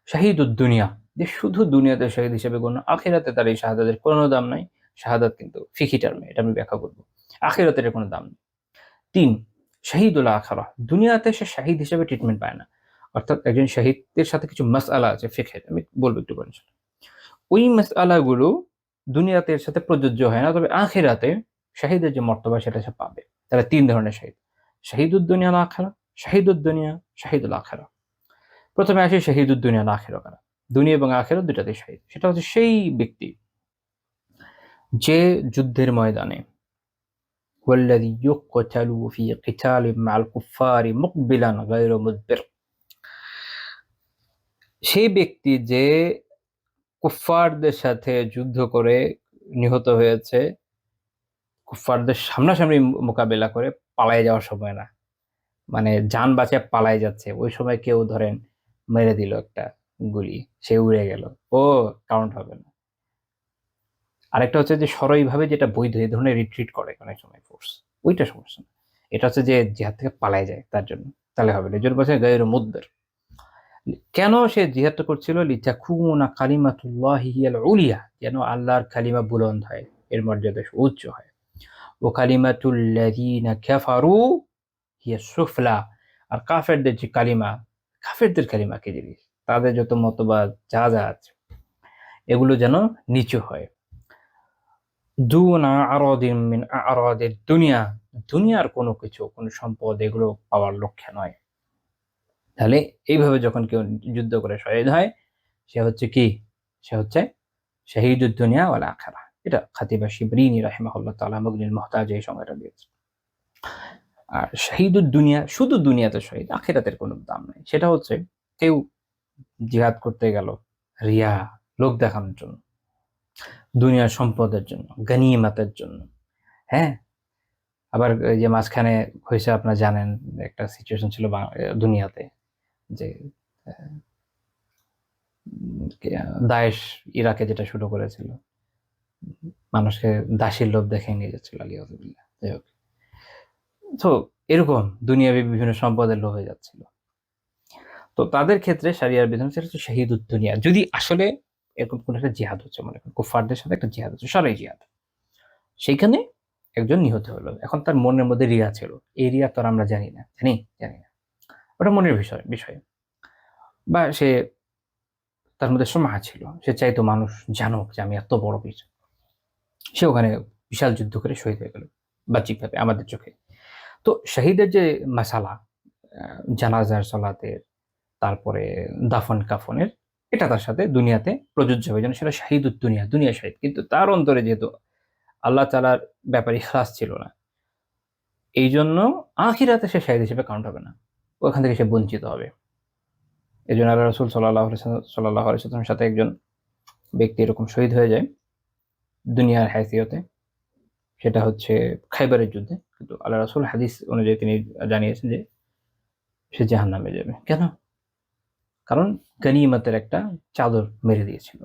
শাহিদুদ দুনিয়া, যে শুধু দুনিয়াতে শহীদ হিসেবে গণ্য, আখিরাতে তার এই শাহাদাতের কোনো দাম নাই। শাহাদাত কিন্তু ফিকি টার্মে, এটা আমি ব্যাখ্যা করবো। আখিরাতের এর কোনো দাম নেই। 3, শাহিদুল আখারা, দুনিয়াতে সে শাহিদ হিসেবে ট্রিটমেন্ট পায় না। অর্থাৎ একজন শাহিদের সাথে কিছু মাসআলা আছে ফিকহের, আমি বলবো একটু পরে। ওই মাসআলাগুলো দুনিয়াতে এর সাথে প্রযোজ্য হয় না, তবে আখিরাতে শাহিদের যে মর্তবা সেটা সে পাবে। তাহলে 3 ধরনের শাহিদ: শাহিদুদ দুনিয়া আল আখিরা, শাহিদুদ দুনিয়া, শাহিদুল আখিরা। প্রথমে আসি শাহিদুদ দুনিয়া আল আখিরা কারা। দুনিয়া এবং আখিরাত দুটাতেই শাহিদ। সেটা হচ্ছে সেই ব্যক্তি যে যুদ্ধের ময়দানে ওয়াল্লাযী ইউকতালু ফী কিতালিন মা'আল কুফফারি মুকবিলান গায়রা মুদবির, সেই ব্যক্তি যে কুফফারদের সাথে যুদ্ধ করে নিহত হয়েছে, কুফফারদের সামনাসামনি মোকাবেলা করে পালায় যাওয়ার সময় না, মানে যান বাঁচিয়ে পালায় যাচ্ছে, ওই সময় কেউ ধরেন মেরে দিল একটা গুলি, সে উড়ে গেল, ও কাউন্ট হবে না। আরেকটা হচ্ছে যে সরাইভাবে যেটা বৈধ, এই ধরনের রিট্রিট করে অনেক সময় ফোর্স, ওইটা সমস্যা না। এটা হচ্ছে যে জিহাদ থেকে পালায় যায়, তার জন্য তাহলে হবে না। এই জন্য বলছে গায়রু মুদবির। কেন সে জিহাদটা করছিল? লিতাকুনা কালিমাতুল্লাহি হিয়াল উলিয়া, যেন আল্লাহর কালিমা বুলন্দ হয়, এর মর্যাদা উচ্চ হয়। ও কালিমাতুল্লাযীনা কাফারু হিয়া সুফলা, আর কাফেরদের যে কালিমা, কাফেরদের কালিমা কি জিনিস, তাদের যত মতবাদ যা যা আছে এগুলো যেন নিচু হয়। দুনা আরাদিন মিন আরাদিদ দুনিয়া, দুনিয়ার কোনো কিছু, কোনো সম্পদ এগুলো পাওয়ার লক্ষ্যে নয়। তাহলে এইভাবে যখন কেউ যুদ্ধ করে শহীদ হয়, সে হচ্ছে কি? সে হচ্ছে শাহিদুদ দুনিয়া ওয়াল আখিরা। এটা খাতিবা শিবরিনি রাহিমাহুল্লাহ তাআলা মুগনিল মুহতাজ এই সংজ্ঞাটা দিয়েছে। আর শাহিদুদ দুনিয়া, শুধু দুনিয়াতে শহীদ, আখিরাতের কোনো দাম নাই। সেটা হচ্ছে কেউ জিহাদ করতে গেল রিয়া, লোক দেখানোর জন্য, দুনিয়ার সম্পদের জন্য, গনিমতের জন্য। হ্যাঁ, আবার এই যে মাঝখানে হয়েছে, আপনারা জানেন একটা সিচুয়েশন ছিল দুনিয়াতে, যে দায়েশ ইরাকে যেটা শুরু করেছিল, মানুষকে দাসীর লোভ দেখাই নিয়ে যাচ্ছিল, আলিয়াযুবিল্লাহ। যাই হোক, তো এরকম দুনিয়াবি বিভিন্ন সম্পদের লোভে যাচ্ছিল। তো তাদের ক্ষেত্রে শরিয়ার বিধান সেটা হচ্ছে শাহিদুদ দুনিয়া। যদি আসলে এরকম কোন একটা জিহাদ হচ্ছে, মনে করেন কুফারদের সাথে একটা জিহাদ হচ্ছে, শরঈ জিহাদ, সেইখানে একজন নিহত হলো, এখন তার মনের মধ্যে রিয়া ছিল। এই রিয়া তো আর আমরা জানি না, জানি না, ওটা মনের বিষয়। বা সে, তার মধ্যে সময় ছিল, সে চাইতো মানুষ জানুক যে আমি এত বড় কিছু। সে ওখানে বিশাল যুদ্ধ করে শহীদ হয়ে গেল বাহ্যিকভাবে আমাদের চোখে। তো শহীদের যে মাসালা, জানাজার সালাতের, তারপরে দাফন কাফনের, এটা তার সাথে দুনিয়াতে প্রযোজ্য হবে, যেন সেটা শাহিদুদ দুনিয়া, দুনিয়া শাহিদ। কিন্তু তার অন্তরে যেহেতু আল্লাহ তাআলার ব্যাপারে ইখলাস ছিল না, এই জন্য আখিরাতে সে শাহিদ হিসেবে কাউন্ট হবে না, ওখান থেকে সে বঞ্চিত হবে। এই জন্য আল্লাহ রাসূল সাল্লাল্লাহু আলাইহি ওয়াসাল্লামের সাথে একজন ব্যক্তি এরকম শহীদ হয়ে যায় দুনিয়ার হাইসিয়তে, সেটা হচ্ছে খাইবারের যুদ্ধে। কিন্তু আল্লাহ রাসূল হাদিস অনুযায়ী তিনি জানিয়েছেন যে সে জাহান্নামে যাবে। কেন? কারণ গনিমতের একটা চাদর মেরে দিয়েছিল।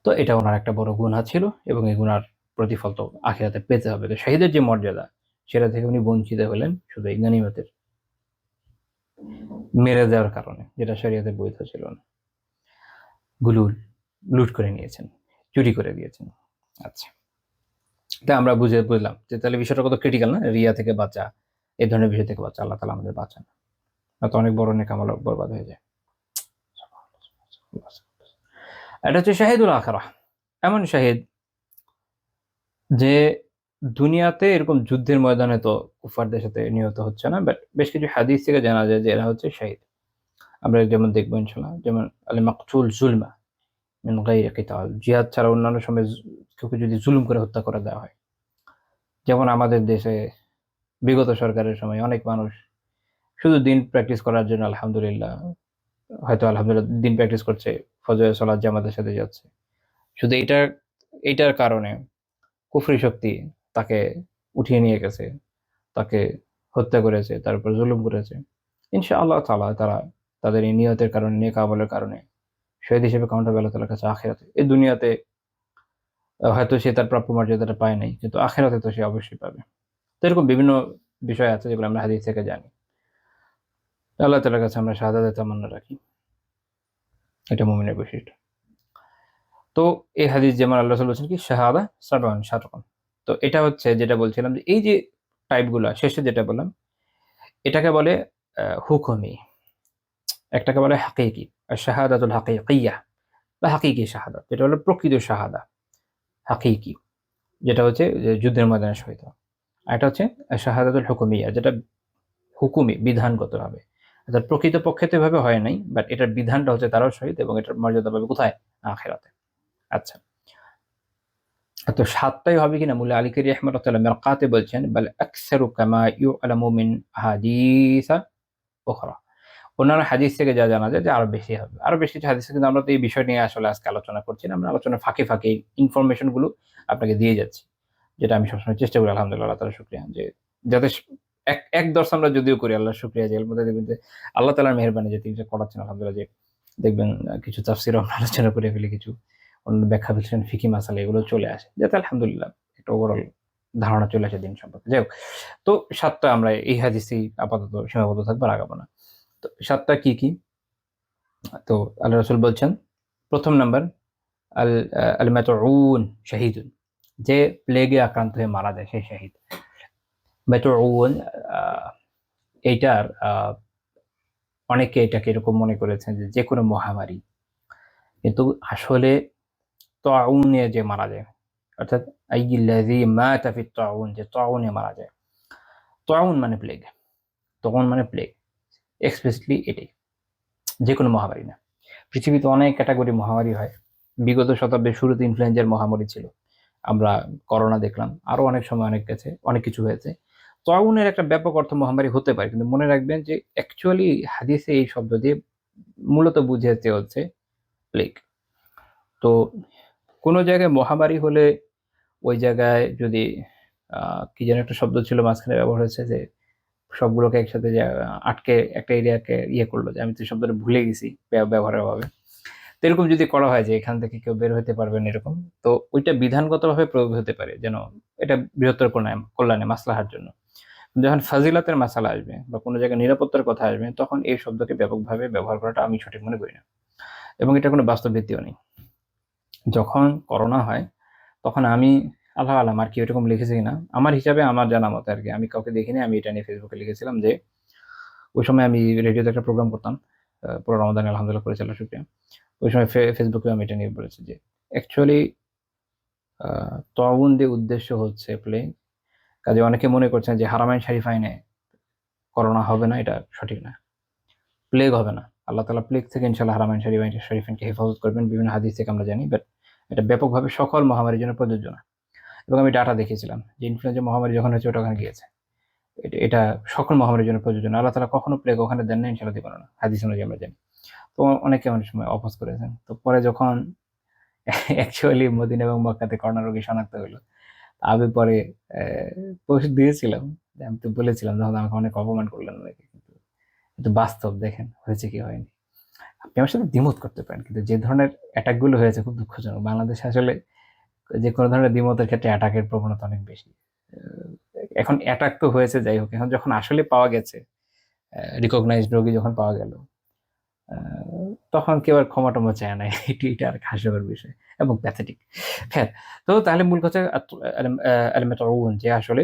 তো এটা ওনার একটা বড় গুনাহ ছিল, এবং এই গুনার প্রতিফল তো আখিরাতে পেতে হবে। তো শহীদের যে মর্যাদা, সেটা থেকে উনি বঞ্চিত হলেন শুধু এই গনিমতের মেরে দেওয়ার কারণে, যেটা শরীয়তে বৈধ ছিল না। গুলো লুট করে নিয়েছেন, চুরি করে দিয়েছেন। আচ্ছা, তা আমরা বুঝলাম যে তাহলে বিষয়টা কত ক্রিটিক্যাল না, রিয়া থেকে বাঁচা, এই ধরনের বিষয় থেকে বাঁচা, আল্লাহ তাআলা আমাদের বাঁচান, নয়তো অনেক বড় নেক আমল বরবাদ হয়ে যায়। এটা হচ্ছে শাহিদুল আখিরাহ, এমন শাহিদ যে দুনিয়াতে এরকম যুদ্ধের ময়দানে তো কুফারদের সাথে নিহত হচ্ছে না, বাট বেশ কিছু হাদিস থেকে জানা যায় যে এরা হচ্ছে শাহিদ। আমরা যেমন দেখবো ইনশাআল্লাহ, যেমন আল মাকতুল জুলমা মিন গায়রি কিতাল, জিহাদ ছাড়া অন্যান্য সময় কাউকে যদি জুলুম করে হত্যা করে দেওয়া হয়, যেমন আমাদের দেশে বিগত সরকারের সময় অনেক মানুষ শুধু দিন প্র্যাকটিস করার জন্য, আলহামদুলিল্লাহ, হয়তো আলহামদুলিল্লাহ দিন প্র্যাকটিস করছে, ফজরের সালাত জামাতের সাথে যাচ্ছে, শুধু এইটার কারণে কুফরি শক্তি তাকে উঠিয়ে নিয়ে গেছে, তাকে হত্যা করেছে, তার উপর জুলুম করেছে। ইনশাআল্লাহ তাআলা তারা তাদের এই নিয়তের কারণে, নেক আমলের কারণে শহীদ হিসেবে কাউন্ট হবে আল্লাহ তাআলার কাছে আখিরাতে। এই দুনিয়াতে হয়তো সে তার প্রাপ্য মর্যাদাটা পায় নাই, কিন্তু আখিরাতে তো সে অবশ্যই পাবে। তো এরকম বিভিন্ন বিষয় আছে যেগুলো আমরা হাদিস থেকে জানি। আল্লাহ তাআলার কাছে আমরা শাহাদাতের তামান্না রাখি, এটা মুমিনের বৈশিষ্ট্য। তো এই হাদিস যেমন আল্লাহ রাসূল বলছেন কি শাহাদা সাবআন শারকান। তো এটা হচ্ছে যেটা বলছিলাম যে এই যে টাইপগুলা শেষে যেটা বললাম এটাকে বলে হুকুমি, একটাকে বলে হাকিকি, আর শাহাদাতুল হাকিকিয়াহ বা হাকিকি শাহাদাত, যেটা হলো প্রকৃত শাহাদা হাকিকি, যেটা হচ্ছে যে যুদ্ধের ময়দানে শহীদ হওয়া। আর এটা হচ্ছে শাহাদাতুল হুকুমিয়া, যেটা হুকুমি বিধানগতভাবে, অর্থাৎ প্রকৃতপক্ষে তো এভাবে হয় নাই, বাট এটার বিধানটা হচ্ছে তারাও শহীদ এবং এটার মর্যাদা পাবে কোথায়? আখিরাতে। আচ্ছা, তো সাতটাই হবে কিনা মুল্লা আলী কেরি রহমাতুল্লাহ মিরকাতে বলছেন বাল আকসারু কামা ইউআলামু মিন আহাদিসা উখরা, অন্যান্য হাদিস থেকে যা জানা যায় যে আরো বেশি হবে, আরো বেশি কিছু হাদিস, কিন্তু আমরা তো এই বিষয় নিয়ে আসলে আজকে আলোচনা করছি না, আমরা আলোচনার ফাঁকে ফাঁকে ইনফরমেশন গুলো আপনাকে দিয়ে যাচ্ছি, যেটা আমি সবসময় চেষ্টা করি আলহামদুলিল্লাহ, আল্লাহ তাআলার শুকরিয়া যে যাতে এক দর্শ আমরা যদিও করি আল্লাহর শুকরিয়া যে এর মধ্যে দেখবেন যে আল্লাহ তাআলার মেহেরবানি যে তিনি যে করাচ্ছেন আলহামদুলিল্লাহ, যে দেখবেন কিছু তাফসীর আমরা আলোচনা করে ফেলি, কিছু অন্য ব্যাখ্যা বিশ্লেষণ ফিকি মাসালা এগুলো চলে আসে, যাতে আলহামদুলিল্লাহ একটা ওভারঅল ধারণা চলে আসে দিন সম্পর্কে। যাই হোক, তো সাতটা আমরা এই হাদিসেই আপাতত সীমাবদ্ধ থাকবো, আর আগাবো না। তো সাতটা কি কি? তো আল্লাহ রাসূল বলছেন প্রথম নাম্বার আল আল মাতউন শাহীদুন, যে প্লেগে আক্রান্ত হয়ে মারা যায় সেই শাহীদ। মাতউন এইটার অনেকে এটাকে এরকম মনে করেছেন যে যে কোনো মহামারী, কিন্তু আসলে তাউনে যে মারা যায়, অর্থাৎ আইয়িল্লাযী মাতা ফিত তাউন, যে তাউনে মারা যায়, তাউন মানে প্লেগ, তাউন মানে প্লেগ, এক্সপ্লিসিটলি এটাই, যে কোনো মহামারী না। পৃথিবীতে অনেক ক্যাটাগরি মহামারী হয়, বিগত শতাব্দীর শুরুতে ইনফ্লুয়েঞ্জার মহামারী ছিল, আমরা করোনা দেখলাম, আরো অনেক সময় অনেক গেছে, অনেক কিছু হয়েছে। তাউনের একটা ব্যাপক অর্থ মহামারী হতে পারে, কিন্তু মনে রাখবেন যে অ্যাকচুয়ালি হাদিসে এই শব্দ দিয়ে মূলত বুঝাতে হচ্ছে প্লেগ। তো কোনো জায়গায় মহামারী হলে ওই জায়গায় যদি কি যেন একটা শব্দ ছিল মাঝখানে ব্যবহার হয়েছে যে সবগুলোকে একসাথে যে আটকে একটা এরিয়াকে ইয়ে করলো, যে আমি তো শব্দটা ভুলে গেছি ব্যবহারের অভাবে। তো এরকম যদি করা হয় যে এখান থেকে কেউ বের হতে পারবেন এরকম, তো ওইটা বিধানগতভাবে প্রয়োগ হতে পারে, যেন এটা বৃহত্তর কল্যাণে মাসলাহার জন্য। যখন ফাজিলাতের মাসালা আসবে বা কোনো জায়গায় নিরাপত্তার কথা আসবে, তখন এই শব্দকে ব্যাপকভাবে ব্যবহার করাটা আমি সঠিক মনে করি না, এবং এটা কোনো বাস্তব ভিত্তিও নেই। যখন করোনা হয় তখন আমি আল্লাহ আলাম আর কি এরকম লিখেছি কিনা, আমার হিসাবে আমার জানা মতে আর কি, আমি কাউকে দেখিনি, আমি এটা নিয়ে ফেসবুকে লিখেছিলাম যে ওই সময় আমি রেডিওতে একটা প্রোগ্রাম করতাম, পুরো রমাদান আলহামদুলিল্লাহ করেছি, আল্লাহ শুকরিয়া। ওই সময় ফেসবুকে আমি এটা নিয়ে বলেছি যে অ্যাকচুয়ালি তাউন দিয়ে উদ্দেশ্য হচ্ছে প্লেগ। কাজে অনেকে মনে করছেন যে হারামাইন শরীফাইনে করোনা হবে না, এটা সঠিক না, প্লেগ হবে না। আল্লাহ তাআলা প্লেগ থেকে ইনশাআল্লাহ হারামাইন শরীফাইনকে হেফাজত করবেন, বিভিন্ন হাদিস থেকে আমরা জানি, বাট এটা ব্যাপকভাবে সকল মহামারীর জন্য প্রযোজ্য না। এবং আমি ডাটা দেখেছিলাম যে ইনফ্লুয়েঞ্জা মহামারী যখন হয়েছে ওটা ওখানে গিয়েছে, এটা সকল মহামারীর জন্য প্রযোজ্য না। আল্লাহ তাআলা কখনো প্লেগ ওখানে দেন না, ইনশাআল্লাহ দিবেন না, হাদিস অনুযায়ী আমরা জানি। তো অনেকে অনেক সময় অপোজ করেছেন। তো পরে যখন অ্যাকচুয়ালি মদিনা এবং মক্কাতে করোনা রোগী শনাক্ত হলো, আমি পরে পোস্ট দিয়েছিলাম, আমি তো বলেছিলাম যখন আমাকে অনেক অপমান করলেন অনেকে, কিন্তু বাস্তব দেখেন হয়েছে কি হয়নি। আপনি আমার সাথে দ্বিমত করতে পারেন, কিন্তু যে ধরনের অ্যাটাক গুলো হয়েছে খুব দুঃখজনক। বাংলাদেশে আসলে যে কোনো ধরনের দ্বিমতের ক্ষেত্রে অ্যাটাকের প্রবণতা অনেক বেশি। এখন অ্যাটাক তো হয়েছে, যাই হোক, এখন যখন আসলে পাওয়া গেছে, রিকগনাইজড রোগী যখন পাওয়া গেল, তখন কেউ আর ক্ষমা টমা চায় না, এটা আর হাস্যকর বিষয় এবং প্যাথেটিক। হ্যাঁ, তো তাহলে মূল কথা যে আসলে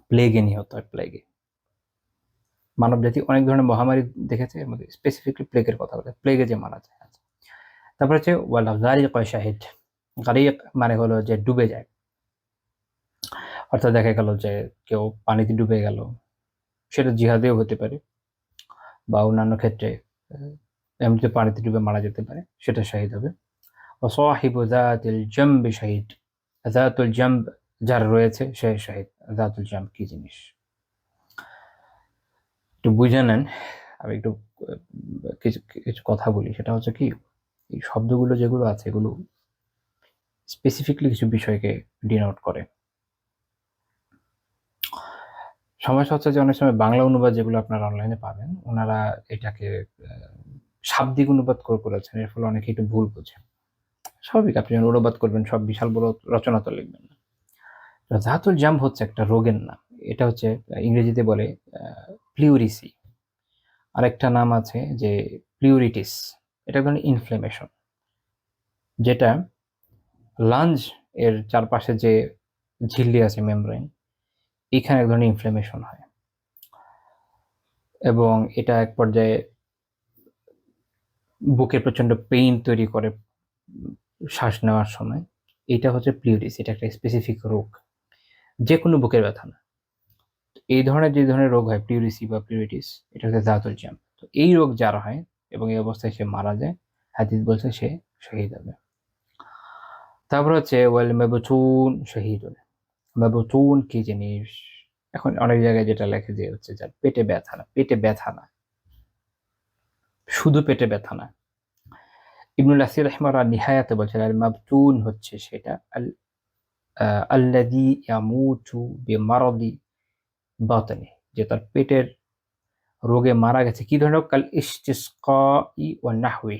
প্লেগে নিহত হয়, প্লেগে মানব জাতি অনেক ধরনের মহামারী দেখেছে, এর মধ্যে স্পেসিফিকলি প্লেগের কথা বলে, প্লেগে যে মারা যায়। তারপর হচ্ছে ওয়াল গারিক ওয়া শাহিদ, গারিক মানে হলো যে ডুবে যায়, অর্থাৎ দেখা গেল যে কেউ পানিতে ডুবে গেল, সেটা জিহাদেও হতে পারে বা অন্যান্য ক্ষেত্রে এমনিতে পানিতে ডুবে মারা যেতে পারে, সেটা শাহিদ হবে। ও সাহিবু যাতিল জামবি শাহিদ, যাতুল জামব যার রয়েছে সে শাহিদ। যাতুল জামব কি জিনিস একটু বুঝে নেন, আমি একটু কিছু কিছু কথা বলি। সেটা হচ্ছে কি, এই শব্দগুলো যেগুলো আছে এগুলো স্পেসিফিকলি কিছু বিষয়কে ডিনোট করে। সমস্যা হচ্ছে যে অনেক সময় বাংলা অনুবাদ যেগুলো আপনারা অনলাইনে পাবেন, ওনারা এটাকে শাব্দিক অনুবাদ করেছেন, এর ফলে অনেকে একটু ভুল বোঝে। স্বাভাবিক, আপনি যখন অনুবাদ করবেন সব বিশাল বড় রচনা তো লিখবেন না। যাতুল জামব হচ্ছে একটা রোগের নাম, এটা হচ্ছে ইংরেজিতে বলে প্লিউরিসি, আরেকটা নাম আছে যে প্লিউরিটিস, এটা এক ধরনের ইনফ্লেমেশন, যেটা লাঞ্জ এর চারপাশে যে ঝিল্লি আছে মেমব্রেন, এখানে এক ধরনের ইনফ্লেমেশন হয় এবং এটা এক পর্যায়ে বুকে প্রচন্ড পেইন তৈরি করে শ্বাস নেওয়ার সময়। এটা হচ্ছে প্লিউরিটিস, এটা একটা স্পেসিফিক রোগ, যে কোনো বুকের ব্যথা না। এই ধরনের যে ধরনের রোগ হয় প্লিউরিসি বা প্লিউরিটিস, এটা হচ্ছে জাতুল জাম। তো এই রোগ যার হয় এবং এই অবস্থায় সে মারা যায়, হাদিস বলছে সে শহীদ হবে। তারপর হচ্ছে ওয়াল মাবতুন শহীদুন। মাবতুন কি জিনিস? এখন অনেক জায়গায় যেটা লেখে যে হচ্ছে যার পেটে ব্যথা না, পেটে ব্যথা না, শুধু পেটে ব্যথা না। ইবনুল আসির রাহিমাহুল্লাহ নিহায়াতে বলছেন আল মাবতুন হচ্ছে সেটা আল্লাযী ইয়ামুতু বিমারাদি বাতনি, যে তার পেটের রোগে মারা গেছে। কি ধরনের রোগ? কাল ইসতিসকাই ওয়া নাহওয়ি।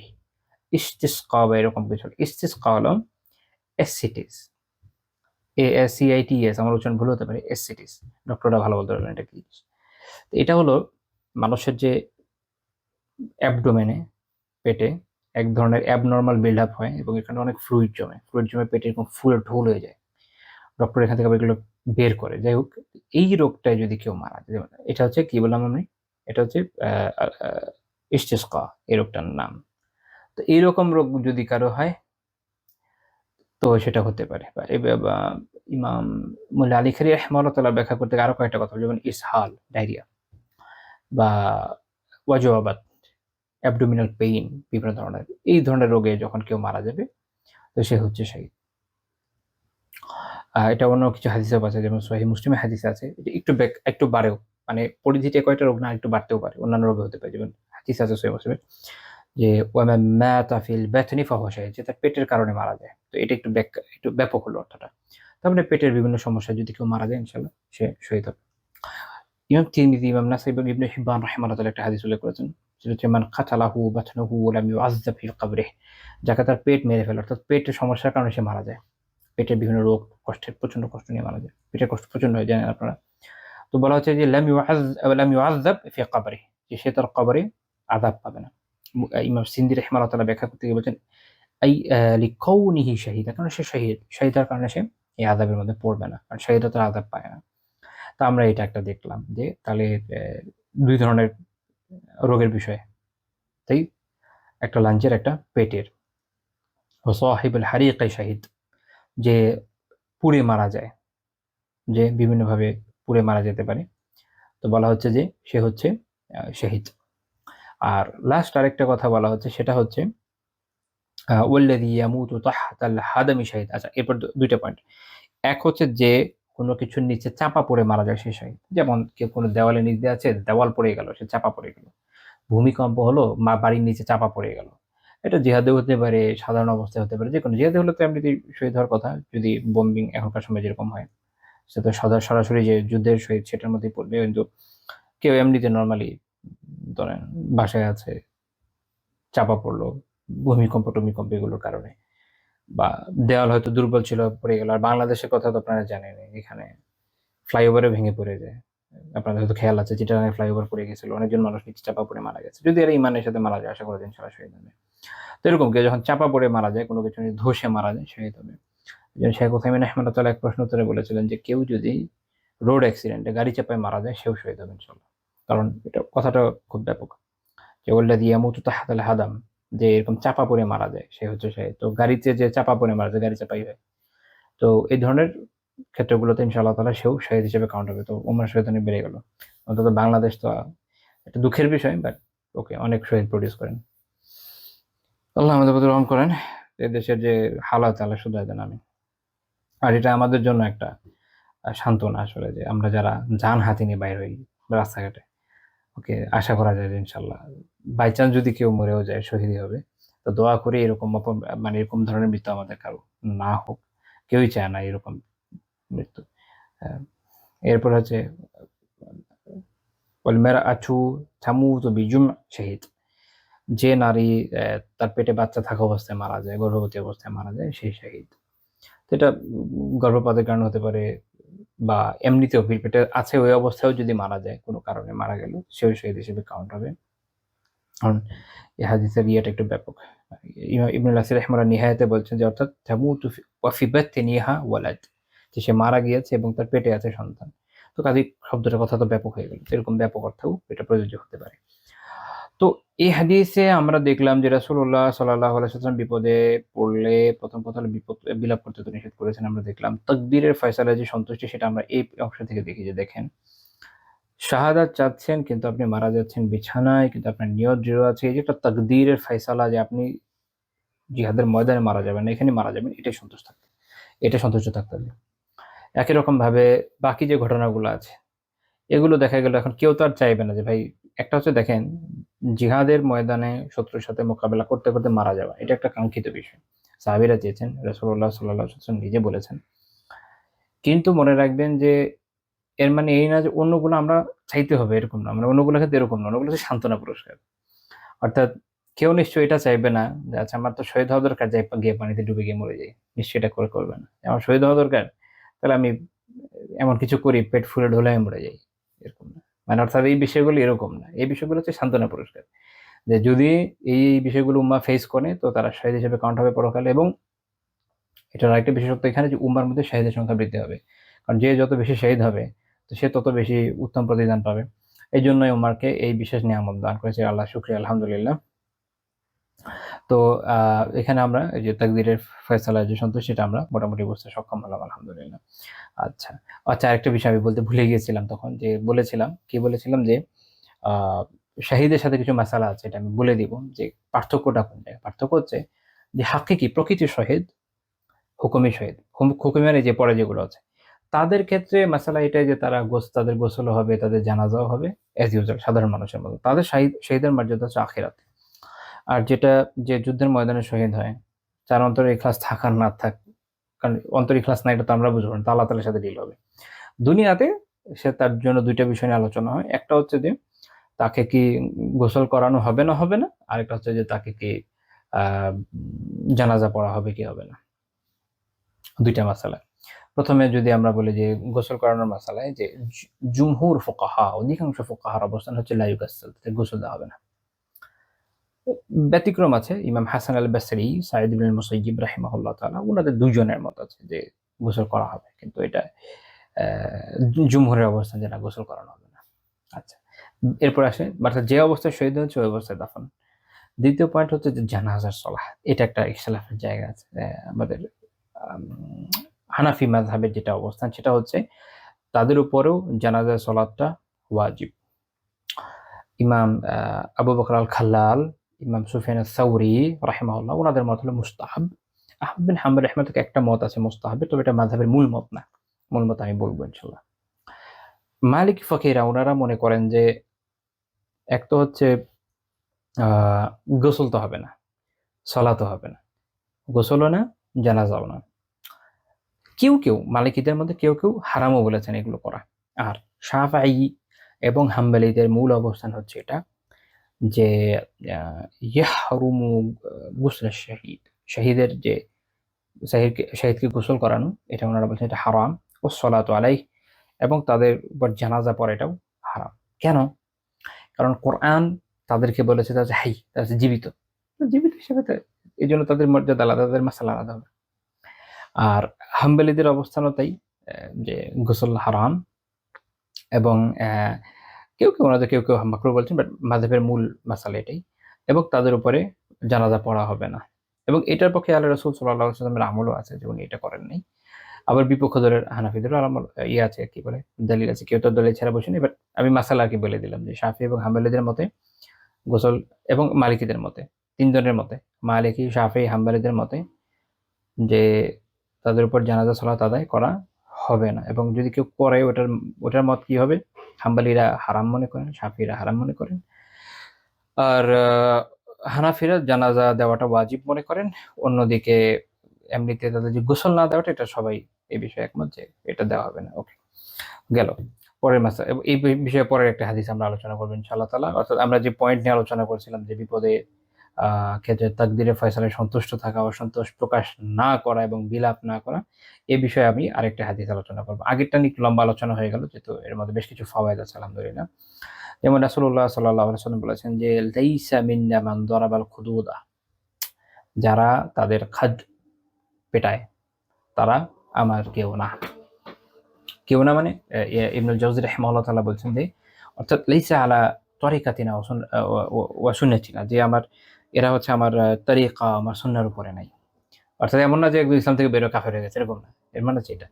ইসতিসকা বা এরকম কিছু। ইসতিসকা হলো এসসিটিস, ASCITS, আমার উচ্চারণ ভুল হতে পারে, এসসিটিস। ডক্টররা ভালো বলতে পারবেন এটা কি। তো এটা হলো মানুষের যে অ্যাবডোমেনে, পেটে এক ধরনের অ্যাবনর্মাল বিল্ড আপ হয় এবং এখানে অনেক ফ্লুইড জমে, ফ্লুইড জমে পেটে এরকম ফুলে ঢোল হয়ে যায়। ডক্টর এখান থেকে আবার এগুলো বের করে। যাই হোক, এই রোগটায় যদি কেউ মারা যায়, যেমন এটা হচ্ছে কি বললাম আমি, এটা হচ্ছে ইস্তেস্কা, এই রোগটার নাম। তো এইরকম রোগ যদি কারো হয় তো সেটা হতে পারে। বা ইমাম মুল্লা আলী খারি রাহমাহুল্লাহ তাআলা ব্যাখ্যা করতে আরো কয়েকটা কথা, যেমন ইসহাল, ডায়রিয়া, বা ওয়াজওয়াবাত, অ্যাবডোমিনাল পেইন, বিভিন্ন ধরনের এই ধরনের রোগে যখন কেউ মারা যাবে তো সে হচ্ছে শহীদ। এটা অন্য কিছু হাদিসেও আছে, যেমন সহিহ মুসলিমে হাদিসে আছে, এটা একটু বাড়েও, মানে পরিধিতে কয়টা রোগ না একটু বাড়তেও পারে, অন্যান্য রোগ হতে পারে। যেমন হাদিস আছে সহিহ মুসলিমে যে ওয়ামান মাতা ফিল বাতনি ফাহুয়া শাহীদ, যে তার পেটের কারণে মারা যায়। তো এটা একটু ব্যাপক হলো অর্থটা। তার মানে পেটের বিভিন্ন সমস্যায় যদি কেউ মারা যায় ইনশাআল্লাহ সে শহীদ হবে। ইমাম তিরমিজি, ইমাম নাসাই এবং ইবনে হিব্বান রাহিমাহুল্লাহ তাআলা একটা হাদিস উল্লেখ করেছেন, সেটা হচ্ছে মান কাতালাহু বাতনুহু ওয়া লাম ইউআযযাব ফি কবরিহি, যাকে তার পেট মেরে ফেলে, অর্থাৎ পেটের সমস্যার কারণে সে মারা যায়, পেটের বিভিন্ন রোগ কষ্টের প্রচন্ড কষ্ট নিয়ে মারা যায়, পেটের কষ্ট প্রচন্ড হয়ে জানেন আপনারা। তো বলা হচ্ছে যে লাম ইউআযযাব ফি কবরিহি, যে সে তার কবরে আযাব পাবে না। ইমাম সিন্দি রাহিমাহুল্লাহ তাআলা ব্যাখ্যা করতে গিয়ে বলছেন আই লিকাউনিহি শাহীদা, কারণ সে শহীদ, শহীদার কারণে সে এই আযাবের মধ্যে পড়বে না, কারণ শহীদতার আযাব পায় না। তো আমরা এটা একটা দেখলাম যে তাহলে দুই ধরনের রোগের বিষয়, তাই একটা লাঞ্চের, একটা পেটের। ও সাহিবুল হারিকাই শাহিদ, যে পুড়ে মারা যায়, যে বিভিন্নভাবে পুড়ে মারা যেতে পারে, তো বলা হচ্ছে যে সে হচ্ছে শহীদ। আর লাস্ট আরেকটা কথা বলা হচ্ছে, সেটা হচ্ছে ওয়াল্লাযী ইয়ামুতু তাহতাল হাদামি শাহীদ। আচ্ছা, এরপর দুইটা পয়েন্ট। এক হচ্ছে যে কোনো কিছুর নিচে চাপা পড়ে মারা যায় সে শহীদ, যেমন কেউ কোনো দেওয়ালের নিচ দিয়ে আছে, দেওয়াল পড়ে গেল, সে চাপা পড়ে গেল। ভূমিকম্প হলো, বাড়ির নিচে চাপা পড়ে গেল। এটা জিহাদে হতে পারে, সাধারণ অবস্থায় হতে পারে, যেকোনো। জিহাদে হলে তো এমনিতেই শহীদ হওয়ার কথা, যদি বোম্বিং এখনকার সময় যেরকম হয়, সে তো সরাসরি যে যুদ্ধের শহীদ সেটার মধ্যেই পড়বে। কিন্তু কেউ এমনিতে নর্মালি ধরেন বাসায় আছে, চাপা পড়লো ভূমিকম্প টুমিকম্প এগুলোর কারণে, বা দেওয়াল হয়তো দুর্বল ছিল পড়ে গেল। আর বাংলাদেশের কথা তো আপনারা জানেন, এখানে ফ্লাইওভারে ভেঙে পড়ে যায়, আপনাদের হয়তো খেয়াল আছে, চিটাগাঙে ফ্লাইওভার পড়ে গেছিল, অনেকজন মানুষ নিচে চাপা পড়ে মারা গেছে। যদি এরা ইমানের সাথে মারা যায়, আশা করা যায় ইনশাআল্লাহ শহীদ হবে। তো এরকম কেউ যখন চাপা পড়ে মারা যায়, কোনো কিছু নিয়ে ধসে মারা যায়, শহীদ হবে। যেমন শেখ উসাইমিন রাহমাতুল্লাহ তাআলা এক প্রশ্ন উত্তরে বলেছিলেন যে কেউ যদি রোড অ্যাক্সিডেন্টে গাড়ি চাপায় মারা যায়, সেও শহীদ হবে ইনশাআল্লাহ। কারণ এটা কথাটা খুব ব্যাপক, যে ওয়াল্লাযী ইয়ামুতু তাহতাল হাদাম, যে এরকম চাপা পড়ে মারা যায় সে হচ্ছে শহীদ। তো গাড়িতে যে চাপা পড়ে মারা যায়, গাড়ি চাপাই হয়। তো এই ধরনের ক্ষেত্রগুলোতে ইনশাআল্লাহ তাআলা সেও শহীদ হিসেবে কাউন্ট হবে। তো উমর শহীদ অনেক বেড়ে গেল। অন্তত বাংলাদেশ তো একটা দুঃখের বিষয়, বাট ওকে, অনেক শহীদ প্রডিউস করেন। আল্লাহ আমাদের প্রতি রহম করেন, এই দেশের যে হালাত আল্লাহ শুধরাই দেন। আমি আর এটা আমাদের জন্য একটা সান্ত্বনা আসলে, যে আমরা যারা যান হাতে নিয়ে বাইর হই রাস্তাঘাটে, ওকে, আশা করা যায় যে ইনশাল্লাহ বাই চান্স যদি কেউ মরেও যায় শহীদই হবে। তো দোয়া করি এরকম মানে এরকম ধরনের মৃত্যু আমাদের কারো না হোক, কেউই চায় না এরকম মৃত্যু। আহ, এরপর হচ্ছে ওয়ালমারআতু তামুতু বিজুম শাহীদ, যে নারী তার পেটে বাচ্চা থাকা অবস্থায় মারা যায়, গর্ভবতী অবস্থায় মারা যায়, সেই শহীদ। তো এটা গর্ভপাতের কারণে হতে পারে, বা এমনিতেও পেটে আছে ওই অবস্থায়ও যদি মারা যায়, কোনো কারণে মারা গেল, সেও শহীদ হিসেবে কাউন্ট হবে। কারণ এই হাদিসের ইয়েটা একটু ব্যাপক। ইবনুল আসির রাহিমাহুল্লাহ নিহায়াতে বলছেন যে অর্থাৎ তামুতু ওয়া ফি বাতনিহা ওয়ালাদ, যে সে মারা গিয়েছে এবং তার পেটে আছে সন্তান। তো কাজেই শব্দটার কথা তো ব্যাপক হয়ে গেল, এরকম ব্যাপক অর্থেও এটা প্রযোজ্য হতে পারে। তো এই হাদিসে আমরা দেখলাম যে রাসূলুল্লাহ সাল্লাল্লাহু আলাইহি ওয়াসাল্লাম বিপদে পড়লে প্রথম কথা হলো বিপদ বিলাপ করতে তো নিষেধ করেছেন। আমরা দেখলাম তাকদীরের ফয়সালায় যে সন্তুষ্টি, সেটা আমরা এই অংশ থেকে দেখি যে দেখেন শাহাদাত চাচ্ছেন কিন্তু আপনি মারা যাচ্ছেন বিছানায়, কিন্তু আপনার নিয়ত দৃঢ় আছে। এই যে একটা তাকদীরের ফয়সালা যে আপনি জিহাদের ময়দানে মারা যাবেন না, এখানে মারা যাবেন, এটাই সন্তুষ্ট থাকতে, এটা সন্তুষ্ট থাকতে হবে। একই রকম ভাবে বাকি যে ঘটনাগুলো আছে এগুলো দেখা গেল এখন কেউ তো আর চাইবে না যে ভাই, একটা হচ্ছে দেখেন জিহাদের ময়দানে শত্রুর সাথে মোকাবেলা করতে করতে মারা যাওয়া, এটা একটা কাঙ্ক্ষিত বিষয়। সাহাবীরা চেয়েছেন, রাসূলুল্লাহ সাল্লাল্লাহু আলাইহি ওয়াসাল্লাম নিজে বলেছেন। কিন্তু মনে রাখবেন যে এর মানে এই না যে অন্যগুলো আমরা চাইতে হবে, এরকম না। মানে অন্যগুলো ক্ষেত্রে এরকম না, অন্যগুলো হচ্ছে সান্ত্বনা পুরস্কার। অর্থাৎ কেউ নিশ্চয়ই এটা চাইবে না যে আচ্ছা আমার তো শহীদ হওয়া দরকার, যাই গিয়ে পানিতে ডুবে গিয়ে মরে যাই। নিশ্চয়ই এটা করবে না। আমার শহীদ হওয়া দরকার, তাহলে আমি এমন কিছু করি পেট ফুলে ঢোলে আমি মরে যাই, এরকম না। মানে অর্থাৎ এই বিষয়গুলো এরকম না, এই বিষয়গুলো হচ্ছে সান্ত্বনা পুরস্কার। যে যদি এই বিষয়গুলো উম্মাহ ফেস করে তো তারা শহীদ হিসেবে কাউন্ট হবে পরকালে। এবং এটার আরেকটা বিশেষত্ব এখানে যে উম্মার মধ্যে শাহিদের সংখ্যা বৃদ্ধি হবে। কারণ যে যত বেশি শাহিদ হবে তো সে তত বেশি উত্তম প্রতিদান পাবে। এই জন্যই উমারকে এই বিশেষ নিয়ামত দান করেছে আল্লাহ, শুকরিয়া আলহামদুলিল্লাহ। তো এখানে আমরা এই যে তাকদীরের ফয়সালায় যে সন্তুষ্টি, সেটা আমরা মোটামুটি বুঝতে সক্ষম হলাম আলহামদুলিল্লাহ। আচ্ছা, আরেকটা বিষয় আমি বলতে ভুলে গিয়েছিলাম তখন, যে বলেছিলাম যে আহ শাহিদের সাথে কিছু মাসালা আছে, এটা আমি বলে দিব যে পার্থক্যটা কোন জায়গায়। পার্থক্য হচ্ছে যে হাকিকি প্রকৃতির শহীদ, হুকুমি শহীদ, হুকুমি মানে যে পরে যেগুলো আছে, তাদের ক্ষেত্রে মাসালা এটাই যে তাদের গোসল হবে, তাদের জানাজাও হবে অ্যাজ ইউজুয়াল সাধারণ মানুষের মতো। তাদের শহীদের মর্যাদা হচ্ছে আখিরাতে। আর যেটা যে যুদ্ধের ময়দানে শহীদ হয়, যার অন্তরে ইখলাস থাক আর না থাক, কারণ অন্তর ইখলাস না এটা তো আমরা বুঝবো না, তা আল্লাহ তাআলার সাথে ডিল হবে। দুনিয়াতে সে তার জন্য দুইটা বিষয় নিয়ে আলোচনা হয়। একটা হচ্ছে যে তাকে কি গোসল করানো হবে না হবে না, আরেকটা হচ্ছে যে তাকে কি জানাজা পড়া হবে কি হবে না। দুইটা মাসালা। প্রথমে যদি আমরা বলি যে গোসল করানোর মাসালায়, যে জুমহুর ফুকাহা, অধিকাংশ ফুকাহার অবস্থান হচ্ছে লা ইউগাসসাল, গোসল দেওয়া হবে না। ব্যতিক্রম আছে, ইমাম হাসান আল বাসরি, সাঈদ ইবনে মুসাইয়িব রাহিমাহুল্লাহ তাআলা, উনাদের দুইজনের মত আছে যে গোসল করা হবে, কিন্তু এটা জুমহুরের অবস্থান যে না, গোসল করানো হবে না। আচ্ছা, এরপর আসে অর্থাৎ যে অবস্থায় শহীদ হয়েছে ওই অবস্থায় দাফন। দ্বিতীয় পয়েন্ট হচ্ছে যে জানাজার সলাহ, এটা একটা ইখতিলাফের জায়গা আছে। আমাদের হানাফি মাযহাবের যেটা অবস্থান সেটা হচ্ছে তাদের উপরেও জানাজার সলাতটা ওয়াজিব। ইমাম আবু বকর আল খাল্লাল, ইমাম সুফিয়ান আস-সাউরি রাহিমাহুল্লাহ, ওনাদের মত হলো মুস্তাহাব। আহমদ বিন হাম্বল রাহিমাহুল্লাহ একটা মত আছে মুস্তাহাবের, তবে এটা মাযহাবের মূল মত না। মূল মত আমি বলবো ইনশাআল্লাহ। মালিকি ফাকিহরা ওনারা মনে করেন যে এক তো হচ্ছে গোসল তো হবে না, সলাতও হবে না, গোসলও না, জানাজাও না। কেউ মালিকিদের মধ্যে কেউ হারামও বলেছেন এগুলো করা। আর শাফিঈ এবং হাম্বলীদের মূল অবস্থান হচ্ছে এটা যে ইয়াহরুমু গুসল শাহিদ, শাহিদের যে শাহিদকে গোসল করানো, এটা ওনারা বলছেন এটা হারাম। ও সলাতু আলাইহি, এবং তাদের উপর জানাজা পড়াটাও হারাম। কেন? কারণ কোরআন তাদেরকে বলেছে তারা হাই, তারা জীবিত, জীবিত হিসেবে এই জন্য তাদের মর্যাদা আলাদা, তাদের মাসালা আলাদা হবে। আর হাম্বলীদের অবস্থানও তাই, যে গোসল হারাম। এবং ওনাদের কেউ মাকরুহ বলছেন, বাট মাযহাবের মূল মাসালা এটাই। এবং তাদের উপরে জানাজা পড়া হবে না। এবং এটার পক্ষে আল্লাহ রাসূল সাল্লাল্লাহু আলাইহি ওয়াসাল্লামের আমলও আছে যে উনি এটা করেন নাই। আবার বিপক্ষ দলের হানাফিদেরও আমল আছে, কি বলে দলিল আছে, কেউ তো দলিল ছাড়া বসেনি। বাট আমি মাসালা কি বলে দিলাম যে শাফি এবং হাম্বলীদের মতে গোসল, এবং মালিকিদের মতে, তিনজনের মতে, মালিকি, শাফি, হাম্বলীদের মতে যে তাদের উপর জানাজা সালাত আদায় করা হবে না। এবং যদি কেউ করে ওটার মত কি হবে, হাম্বলীরা হারাম মনে করেন, শাফিরা হারাম মনে করেন। আর হানাফিরা জানাজা দেওয়াটা ওয়াজিব মনে করেন। অন্যদিকে এমনিতে তাদের যে গোসল না দেওয়াটা, এটা সবাই এই বিষয়ে একমত যে এটা দেওয়া হবে না। ওকে, গেল পরের মাসা। এই বিষয়ে পরের একটা হাদিস আমরা আলোচনা করবো ইনশাআল্লাহ তাআলা। অর্থাৎ আমরা যে পয়েন্ট নিয়ে আলোচনা করছিলাম যে বিপদে ক্ষেত্রে তাকদিরে ফয়সালায় সন্তুষ্ট থাকা, অসন্তোষ প্রকাশ না করা এবং বিলাপ না করা, এ বিষয়ে আমি আরেকটা হাদিস আলোচনা করবো। আগেরটা নিয়ে একটু লম্বা আলোচনা হয়ে গেল, যেহেতু এর মধ্যে বেশ কিছু ফাওয়ায়েদ আছে আলহামদুলিল্লাহ। যেমন রাসূলুল্লাহ সাল্লাল্লাহু আলাইহি ওয়াসাল্লাম বলেছেন যে লাইসা মিন্না মান দারাবাল খুদুদা, যারা তাদের খাদ পেটায় তারা আমার কেউ না। কেউ না মানে ইবনুল জাওজি রাহিমাহুল্লাহ তাআলা বলছেন যে অর্থাৎ লাইসা আলা তরিকাতিনা ওয়া সুন্নতিনা, যে এরা হচ্ছে আমার তরিকা, আমার সুন্নাহর উপরে নাই। অর্থাৎ এমন না যে একদম ইসলাম থেকে বেরো কাফের হয়ে গেছে, এরকম না। এর মানে হচ্ছে এটা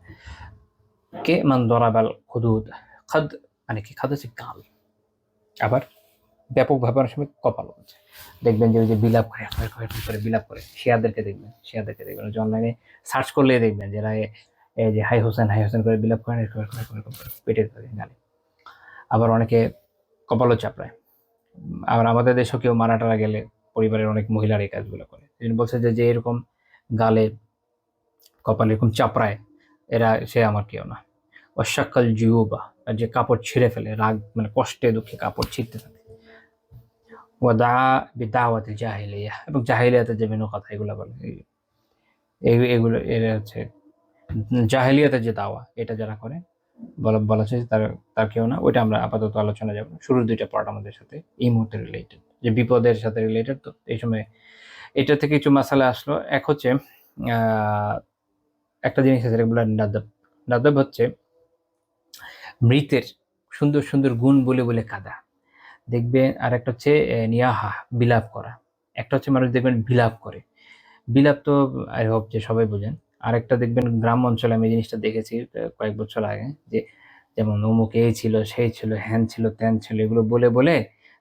কে মান দরাবাল খুদুদ, খাদ মানে কি, খাদ হচ্ছে গাল, আবার ব্যাপকভাবে অনেক সময় কপাল হচ্ছে। দেখবেন যে ওই যে বিলাপ করে এরকম করে বিলাপ করে, শিয়াদেরকে দেখবেন যে অনলাইনে সার্চ করলে দেখবেন যারা এই যে হাই হোসেন করে বিলাপ করেন, এরকম করে পেটে ধরে গালে। আবার অনেকে কপালও চাপড়ায়। আবার আমাদের দেশেও কেউ মারা টারা গেলে পরিবারের অনেক মহিলার এই কাজগুলো করে। তিনি বলছে যে এরকম গালে কপালে এরকম চাপড়ায়, সে আমার কেউ না। অশাক্কাল জিউবা, যে কাপড় ছিঁড়ে ফেলে, রাগ মানে কষ্টে দুঃখে কাপড় ছিঁড়তে থাকে। ওয়াদা বিদাওয়াতিল জাহিলিয়া, এবং জাহিলিয়াতের যে বিভিন্ন কথা এগুলো বলে, এগুলো এরা হচ্ছে জাহিলিয়াতের যে দাওয়া, এটা যারা করে বলা হচ্ছে তার কেউ না। ওইটা আমরা আপাতত আলোচনা যাব। শুরুর দুইটা পার্ট আমাদের সাথে এই মুহূর্তে রিলেটেড, যে বিপদের সাথে রিলেটেড। তো এই সময় এটা থেকে কিছু মাসালা আসলো। এক হচ্ছে একটা জিনিস আছে, যেটা বলে নাদব হচ্ছে মৃতের সুন্দর সুন্দর গুণ বলে বলে কাঁদা, দেখবেন। আর একটা হচ্ছে নিয়াহা, বিলাপ করা। একটা হচ্ছে মানুষ দেখবেন বিলাপ করে, বিলাপ তো আই হোপ যে সবাই বোঝেন। আরেকটা দেখবেন গ্রাম অঞ্চলে আমি এই জিনিসটা দেখেছি কয়েক বছর আগে, যে যেমন অমুক এই ছিল, সেই ছিল, হ্যান ছিল, ত্যান ছিল, এগুলো বলে বলে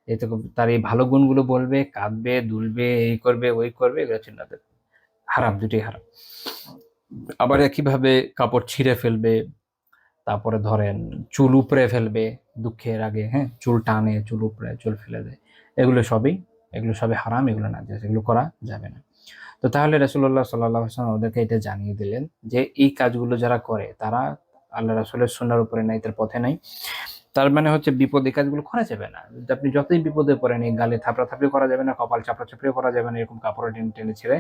যেহেতু তার এই ভালো গুণগুলো বলবে, কাঁদবে, দুলবে, এই করবে, ওই করবে, এগুলো হচ্ছে না, হারাম, দুটোই হারাম। আবার একইভাবে কাপড় ছিঁড়ে ফেলবে, তারপরে ধরেন চুল উপড়ে ফেলবে দুঃখের আগে, হ্যাঁ, চুল টানে, চুল উপড়ে, চুল ফেলে দেয়, এগুলো সবই হারাম, এগুলো না, এগুলো করা যাবে না। তো তাহলে রাসূলুল্লাহ সাল্লাল্লাহু আলাইহি ওয়াসাল্লাম ওদেরকে এটা জানিয়ে দিলেন যে এই কাজগুলো যারা করে তারা আল্লাহ রাসূলের সুন্নাহর উপরে নাই, তার পথে নাই। তার মানে হচ্ছে বিপদ, এই কাজগুলো করা যাবে না। আপনি যতই বিপদে পড়েন, এই গালে থাপড়াথাপড়ি করা যাবে না, কপাল চাপড়াচাপড়িও করা যাবে না, এরকম কাপড় টেনে টেনে ছেড়ে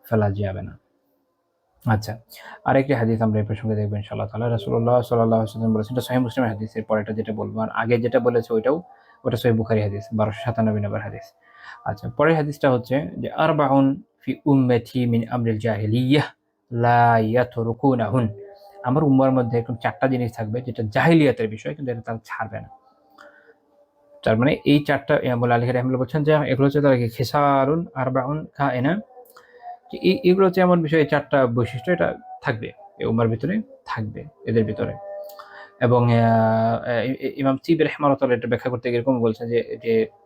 ফেলা যাবে না। আচ্ছা, আরেকটি হাদিস আমরা এই প্রসঙ্গে দেখবেন ইনশাআল্লাহ তাআলা। রাসূলুল্লাহ সাল্লাল্লাহু আলাইহি ওয়াসাল্লাম বলেছেন, এটা সহিহ মুসলিমের হাদিস। এর পরেরটা যেটা বলবো, আর আগে যেটা বলেছে ওটা সহিহ বুখারী হাদিস 1297 নম্বর হাদিস। আচ্ছা, পরের হাদিসটা হচ্ছে যে আরবাউন ফি উম্মতি মিন আমরিল জাহিলিয়াহ লা ইয়াতরুকুনাহুন, আমার উম্মার মধ্যে এরকম 4টা জিনিস থাকবে যেটা জাহিলিয়াতের বিষয়, কিন্তু এটা তারা ছাড়বে না। তার মানে এই 4টা ইমাম আলী রাহিমাহুল্লাহ বলছেন যে এগুলো হচ্ছে তারা খিসারুন আরবাউন কায়না, যে এগুলো হচ্ছে এমন বিষয়, 4টা বৈশিষ্ট্য এটা থাকবে এই উম্মার ভিতরে, থাকবে এদের ভিতরে। এবং ইমাম তিবরি রাহিমাহুল্লাহ এটা ব্যাখ্যা করতে এরকম বলছেন যে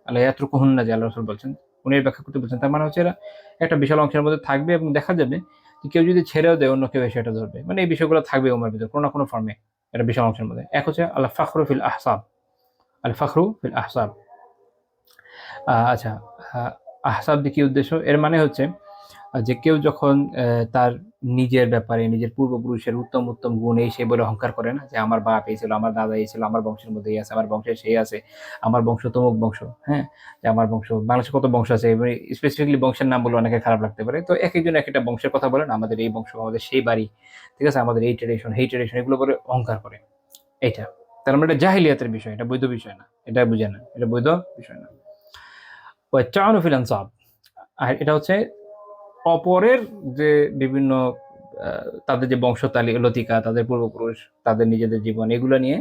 আল্লাহ ইয়াতরুকুহুন্না, যে আল্লাহ রাসূল বলছেন, উনি ব্যাখ্যা করতে বলছেন, তার মানে হচ্ছে এরা একটা বিশাল অংশের মধ্যে থাকবে এবং দেখা যাবে যে কেউ যদি ছেড়েও দেয় অন্য কেউ এসে এটা ধরবে। মানে এই বিষয়গুলো থাকবে উম্মার ভিতরে কোনো না কোনো ফর্মে, এটা বিশাল অংশের মধ্যে। এক হচ্ছে আল ফাখরু ফিল আহসাব। আচ্ছা, আহসাব দিয়ে কি উদ্দেশ্য? এর মানে হচ্ছে যে কেউ যখন তার নিজের ব্যাপারে, নিজের পূর্বপুরুষের উত্তম উত্তম গুণ এই সেই বলে অহংকার করে না, যে আমার বাপ এই ছিল, আমার দাদা এই ছিল, আমার বংশের মধ্যে এই আছে, আমার বংশে সেই আছে, আমার বংশ তমুক বংশ, হ্যাঁ, যে আমার বংশ, বাংলাদেশে কত বংশ আছে, স্পেসিফিকলি বংশের নাম বলে অনেকে খারাপ লাগতে পারে। তো এক একজন এক একটা বংশের কথা বলেন, আমাদের এই বংশ, আমাদের সেই বাড়ি, ঠিক আছে, আমাদের এই ট্রেডিশন, এগুলো বলে অহংকার করে। এইটা তার মানে এটা জাহিলিয়াতের বিষয়, এটা বৈধ বিষয় না, এটা বুঝে না, এটা বৈধ বিষয় না। ফিল আনসাব, আর এটা হচ্ছে অপরের যে বিভিন্ন তাদের যে বংশতালি লতিকা, তাদের পূর্বপুরুষ, তাদের নিজেদের জীবন, এগুলো নিয়ে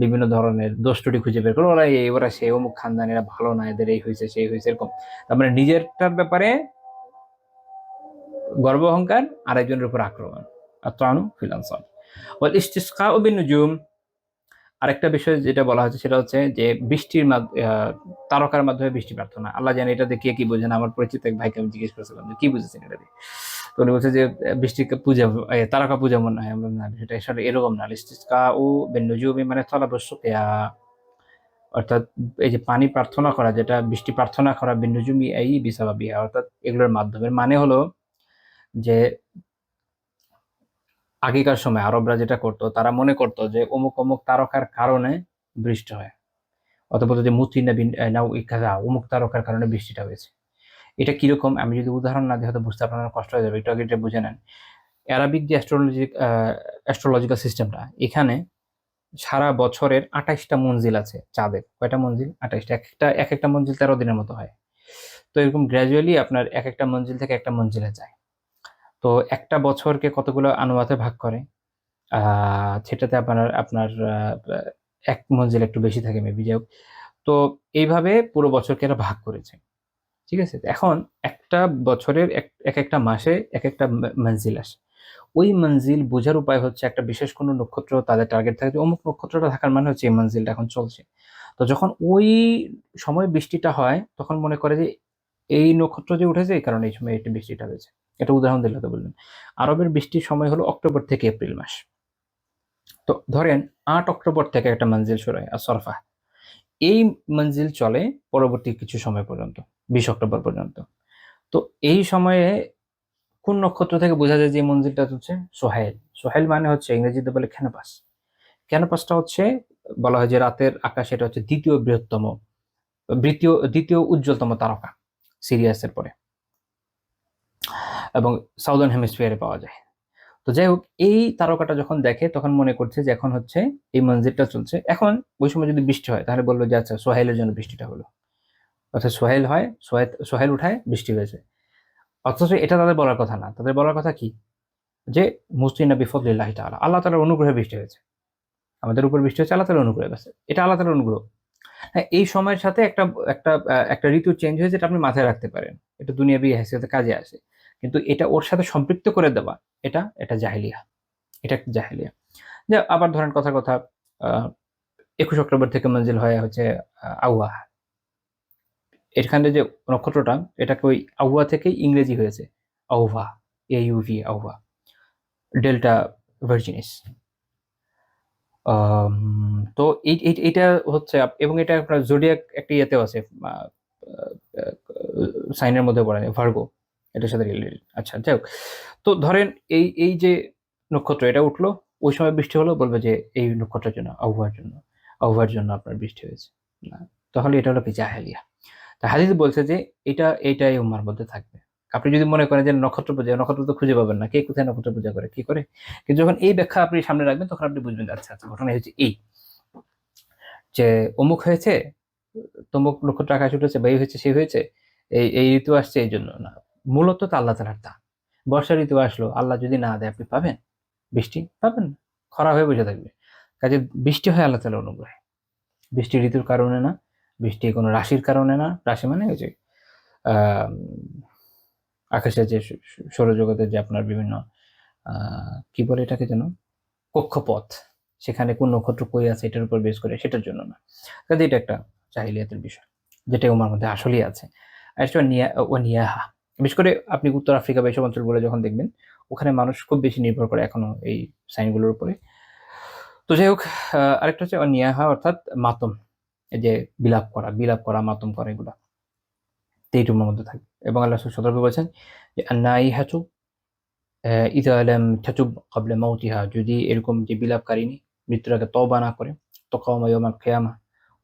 বিভিন্ন ধরনের দোষ ত্রুটি খুঁজে বের করে, ওরা সে অমুক খানদান, এরা ভালো না, এদের এই হয়েছে সেই হয়েছে, এরকম। তার মানে নিজেরটার ব্যাপারে গর্ব অহংকার, আরেকজনের উপর আক্রমণ। আত্মানু ফিল আনসাব ওয়াল ইস্তিসকাউ বিন নুজুম, আরেকটা বিষয় যেটা বলা হচ্ছে সেটা হচ্ছে যে বৃষ্টির তারকার মাধ্যমে বৃষ্টি প্রার্থনা। আল্লাহ জানে এটা দিয়ে কে কি বোঝেন। আমার পরিচিত এক ভাইকে আমি জিজ্ঞেস করেছিলাম যে কি বুঝেছেন এটা দিয়ে, তো উনি বলছে যে বৃষ্টিকে পূজা, তারকা পূজা মনে হয়। আমরা না, সেটা আসলে এরকম না। ইস্তিসকাউ বিন নুজুমি মানে তলাবুস সুকিয়া, অর্থাৎ এই যে পানি প্রার্থনা করা, যেটা বৃষ্টি প্রার্থনা করা, বিন নুজুমি এই বিসাবাবিহা, অর্থাৎ এগুলোর মাধ্যমে। মানে হলো যে আগেকার সময় আরবরা যেটা করতো, তারা মনে করতো যে অমুক অমুক তারকার কারণে বৃষ্টি হয়, অথবা যে মুতি না অমুক তারকার কারণে বৃষ্টিটা হয়েছে। এটা কিরকম আমি যদি উদাহরণ না দিই হয়তো বুঝতে আপনার কষ্ট হয়ে যাবে, একটু আগে এটা বুঝে নেন। অ্যারাবিক যে অ্যাস্ট্রোলজিক্যাল সিস্টেমটা, এখানে সারা বছরের 28টা মঞ্জিল আছে চাঁদের। কয়টা মঞ্জিল? 28টা। এক একটা মঞ্জিল 13 দিনের মতো হয়। তো এরকম গ্র্যাজুয়ালি আপনার এক একটা মঞ্জিল থেকে একটা মঞ্জিলে যায়। তো একটা বছরকে কতগুলো আনুয়াতে ভাগ করে, সেটাতে আপনার আপনার এক মঞ্জিল একটু বেশি থাকে মেবি, যাই হোক। তো এইভাবে পুরো বছরকে এরা ভাগ করেছে, ঠিক আছে? এখন একটা বছরের এক একটা মাসে এক একটা মঞ্জিল আসে। ওই মঞ্জিল বোঝার উপায় হচ্ছে একটা বিশেষ কোনো নক্ষত্র তাদের টার্গেট থাকে যে অমুক নক্ষত্রটা থাকার মানে হচ্ছে এই মঞ্জিলটা এখন চলছে। তো যখন ওই সময় বৃষ্টিটা হয় তখন মনে করে যে এই নক্ষত্র যে উঠেছে এই কারণে এই সময় একটু বৃষ্টিটা হয়েছে। এটা উদাহরণ দিলে তো বললেন। আরবের বৃষ্টির সময় হলো অক্টোবর থেকে এপ্রিল মাস। তো ধরেন 8 অক্টোবর থেকে একটা মঞ্জিল শুরু হয় সরফা। এই মঞ্জিল চলে পরবর্তী কিছু সময় পর্যন্ত, 20 অক্টোবর পর্যন্ত। তো এই সময়ে কোন নক্ষত্র থেকে বোঝা যায় যে এই মঞ্জিলটা হচ্ছে সোহেল? সোহেল মানে হচ্ছে ইংরেজিতে বলে ক্যানোপাস। ক্যানোপাসটা হচ্ছে বলা হয় যে রাতের আকাশে এটা হচ্ছে দ্বিতীয় উজ্জ্বলতম তারকা সিরিয়াসের পরে, এবং সাউদার্ন হেমিস্ফিয়ারে পাওয়া যায়। তো যাই হোক, এই তারকাটা যখন দেখে তখন মনে করছে যে এখন হচ্ছে এই মঞ্জিলটা চলছে। এখন ওই সময় যদি বৃষ্টি হয় তাহলে বললো যে আচ্ছা সোহেলের জন্য বৃষ্টিটা হলো, অর্থাৎ সোহেল হয়, সোহেল উঠায় বৃষ্টি হয়েছে। অথচ এটা তাদের বলার কথা না। তাদের বলার কথা কি? যে মুসলিনা বিফদলিল্লাহি তাআলা, আল্লাহ তাআলার অনুগ্রহে বৃষ্টি হয়েছে, আমাদের উপর বৃষ্টি হচ্ছে আল্লাহ তাআলার অনুগ্রহে হয়েছে, এটা আল্লাহ তাআলার অনুগ্রহ। হ্যাঁ, এই সময়ের সাথে একটা একটা একটা ঋতু চেঞ্জ হয়েছে, এটা আপনি মাথায় রাখতে পারেন, এটা দুনিয়াবি হাইসিয়তে কাজে আসে। কিন্তু এটা ওর সাথে সম্পৃক্ত করে দেওয়া, এটা জাহেলিয়া, এটা একটা জাহেলিয়া। যে আবার ধরেন কথার কথা, 21 অক্টোবর থেকে মঞ্জিল হয় হচ্ছে আউয়া। এখানে যে নক্ষত্রটা, এটাকে ওই আউয়া থেকেই ইংরেজি হয়েছে আউভা, AUV, আউভা, ডেল্টা ভার্জিনিস। তো এইটা হচ্ছে এবং এটা আপনার জোডিয়াক একটা ইয়েতেও আছে, সাইনের মধ্যে পড়ে ভার্গো, এটার সাথে রিলেটেড। আচ্ছা যাই হোক, তো ধরেন এই যে নক্ষত্র এটা উঠলো, ওই সময় বৃষ্টি হলো, বলবে যে এই নক্ষত্রের জন্য, আবহাওয়ার জন্য আপনার বৃষ্টি হয়েছে না। তাহলে এটা হলো কি জাহেলিয়া। তা হাদিস বলছে যে এইটাই উম্মার মধ্যে থাকবে। আপনি যদি মনে করেন যে নক্ষত্র পূজা, নক্ষত্র তো খুঁজে পাবেন না, কে কোথায় নক্ষত্র পূজা করে কি করে। কিন্তু যখন এই ব্যাখ্যা আপনি সামনে রাখবেন তখন আপনি বুঝবেন আচ্ছা আচ্ছা ঘটনা হচ্ছে এই, যে অমুক হয়েছে, তমুক নক্ষত্র আকাশ উঠেছে বা এই হয়েছে সেই হয়েছে, এই ঋতু আসছে এই জন্য না। মূলত তো আল্লাহ তাআলার দান। বর্ষা ঋতু আসলো, আল্লাহ যদি না দেয় আপনি পাবেন বৃষ্টি? পাবেন না, খরা হয়ে বসে থাকবে। কাজে বৃষ্টি হয় আল্লাহ তাআলার অনুগ্রহে। বৃষ্টি ঋতুর কারণে না, বৃষ্টি কোনো রাশির কারণে না। রাশি মানে ওই যে আহ আকাশের যে সৌরজগতের যে আপনার বিভিন্ন কি বলে এটাকে যেন, কক্ষপথ, সেখানে কোন নক্ষত্র কই আছে এটার উপর বেস করে, সেটার জন্য না। কাজে এটা একটা জাহিলিয়াতের বিষয়, যেটা উমার মধ্যে আসলেই আছে। আর একটা নিয়াহা, বিশেষ করে আপনি উত্তর আফ্রিকা বা এসব অঞ্চলগুলো যখন দেখবেন, ওখানে মানুষ খুব বেশি নির্ভর করে এখনো এই সাইনগুলোর উপরে। তো যাই হোক, আরেকটা হচ্ছে নিয়াহা, অর্থাৎ মাতম, এই যে বিলাপ করা, মাতম করা, এগুলা এইটুকুর মধ্যে থাকবে। এবং আল্লাহ সতর্ক করেছেন যে আন্নাইহাতু ইযা লাম তাতুব ক্বাবলা মাউতিহা, যদি এরকম যে বিলাপকারিণী মৃত্যুর আগে তওবা না করে, তাকামা ইয়াউমাল কিয়ামাহ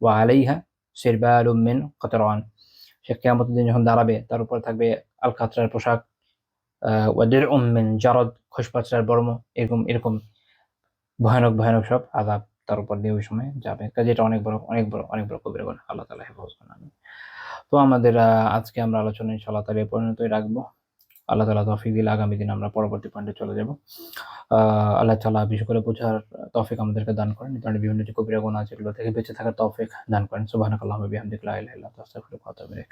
ওয়া আলাইহা সিরবালুম মিন কাতরান, সে কিয়ামতের দিন যখন দাঁড়াবে তার উপর থাকবে আল কাতরার পোশাক, ওয়া দিরউম মিন জারাদ, খোশপাচড়ার বর্ম, এরকম এরকম ভয়ানক ভয়ানক সব আযাব তার উপর দিয়ে ওই সময় যাবে। কাজে এটা অনেক বড় কবিরা গুনাহ। আল্লাহ তাআলা হেফাজত করুন। আমিন। তো আমাদের আজকে আমরা আলোচনা ইনশাআল্লাহ তাআলা এই পর্যন্তই রাখবো। আল্লাহ তাআলা তৌফিক দিলে আগামী দিন আমরা পরবর্তী পয়েন্টে চলে যাব। আল্লাহ তাআলা বিশেষ করে বোঝার তৌফিক আমাদেরকে দান করেন। এই ধরনের বিভিন্ন যে কবিরা গুনাহ আছে এগুলো থেকে বেঁচে থাকার তৌফিক দান করেন। সুবহানাকাল্লাহুম্মা বিহামদিকা লা ইলাহা ইল্লা আনতা আস্তাগফিরুকা ওয়া আতুবু ইলাইক।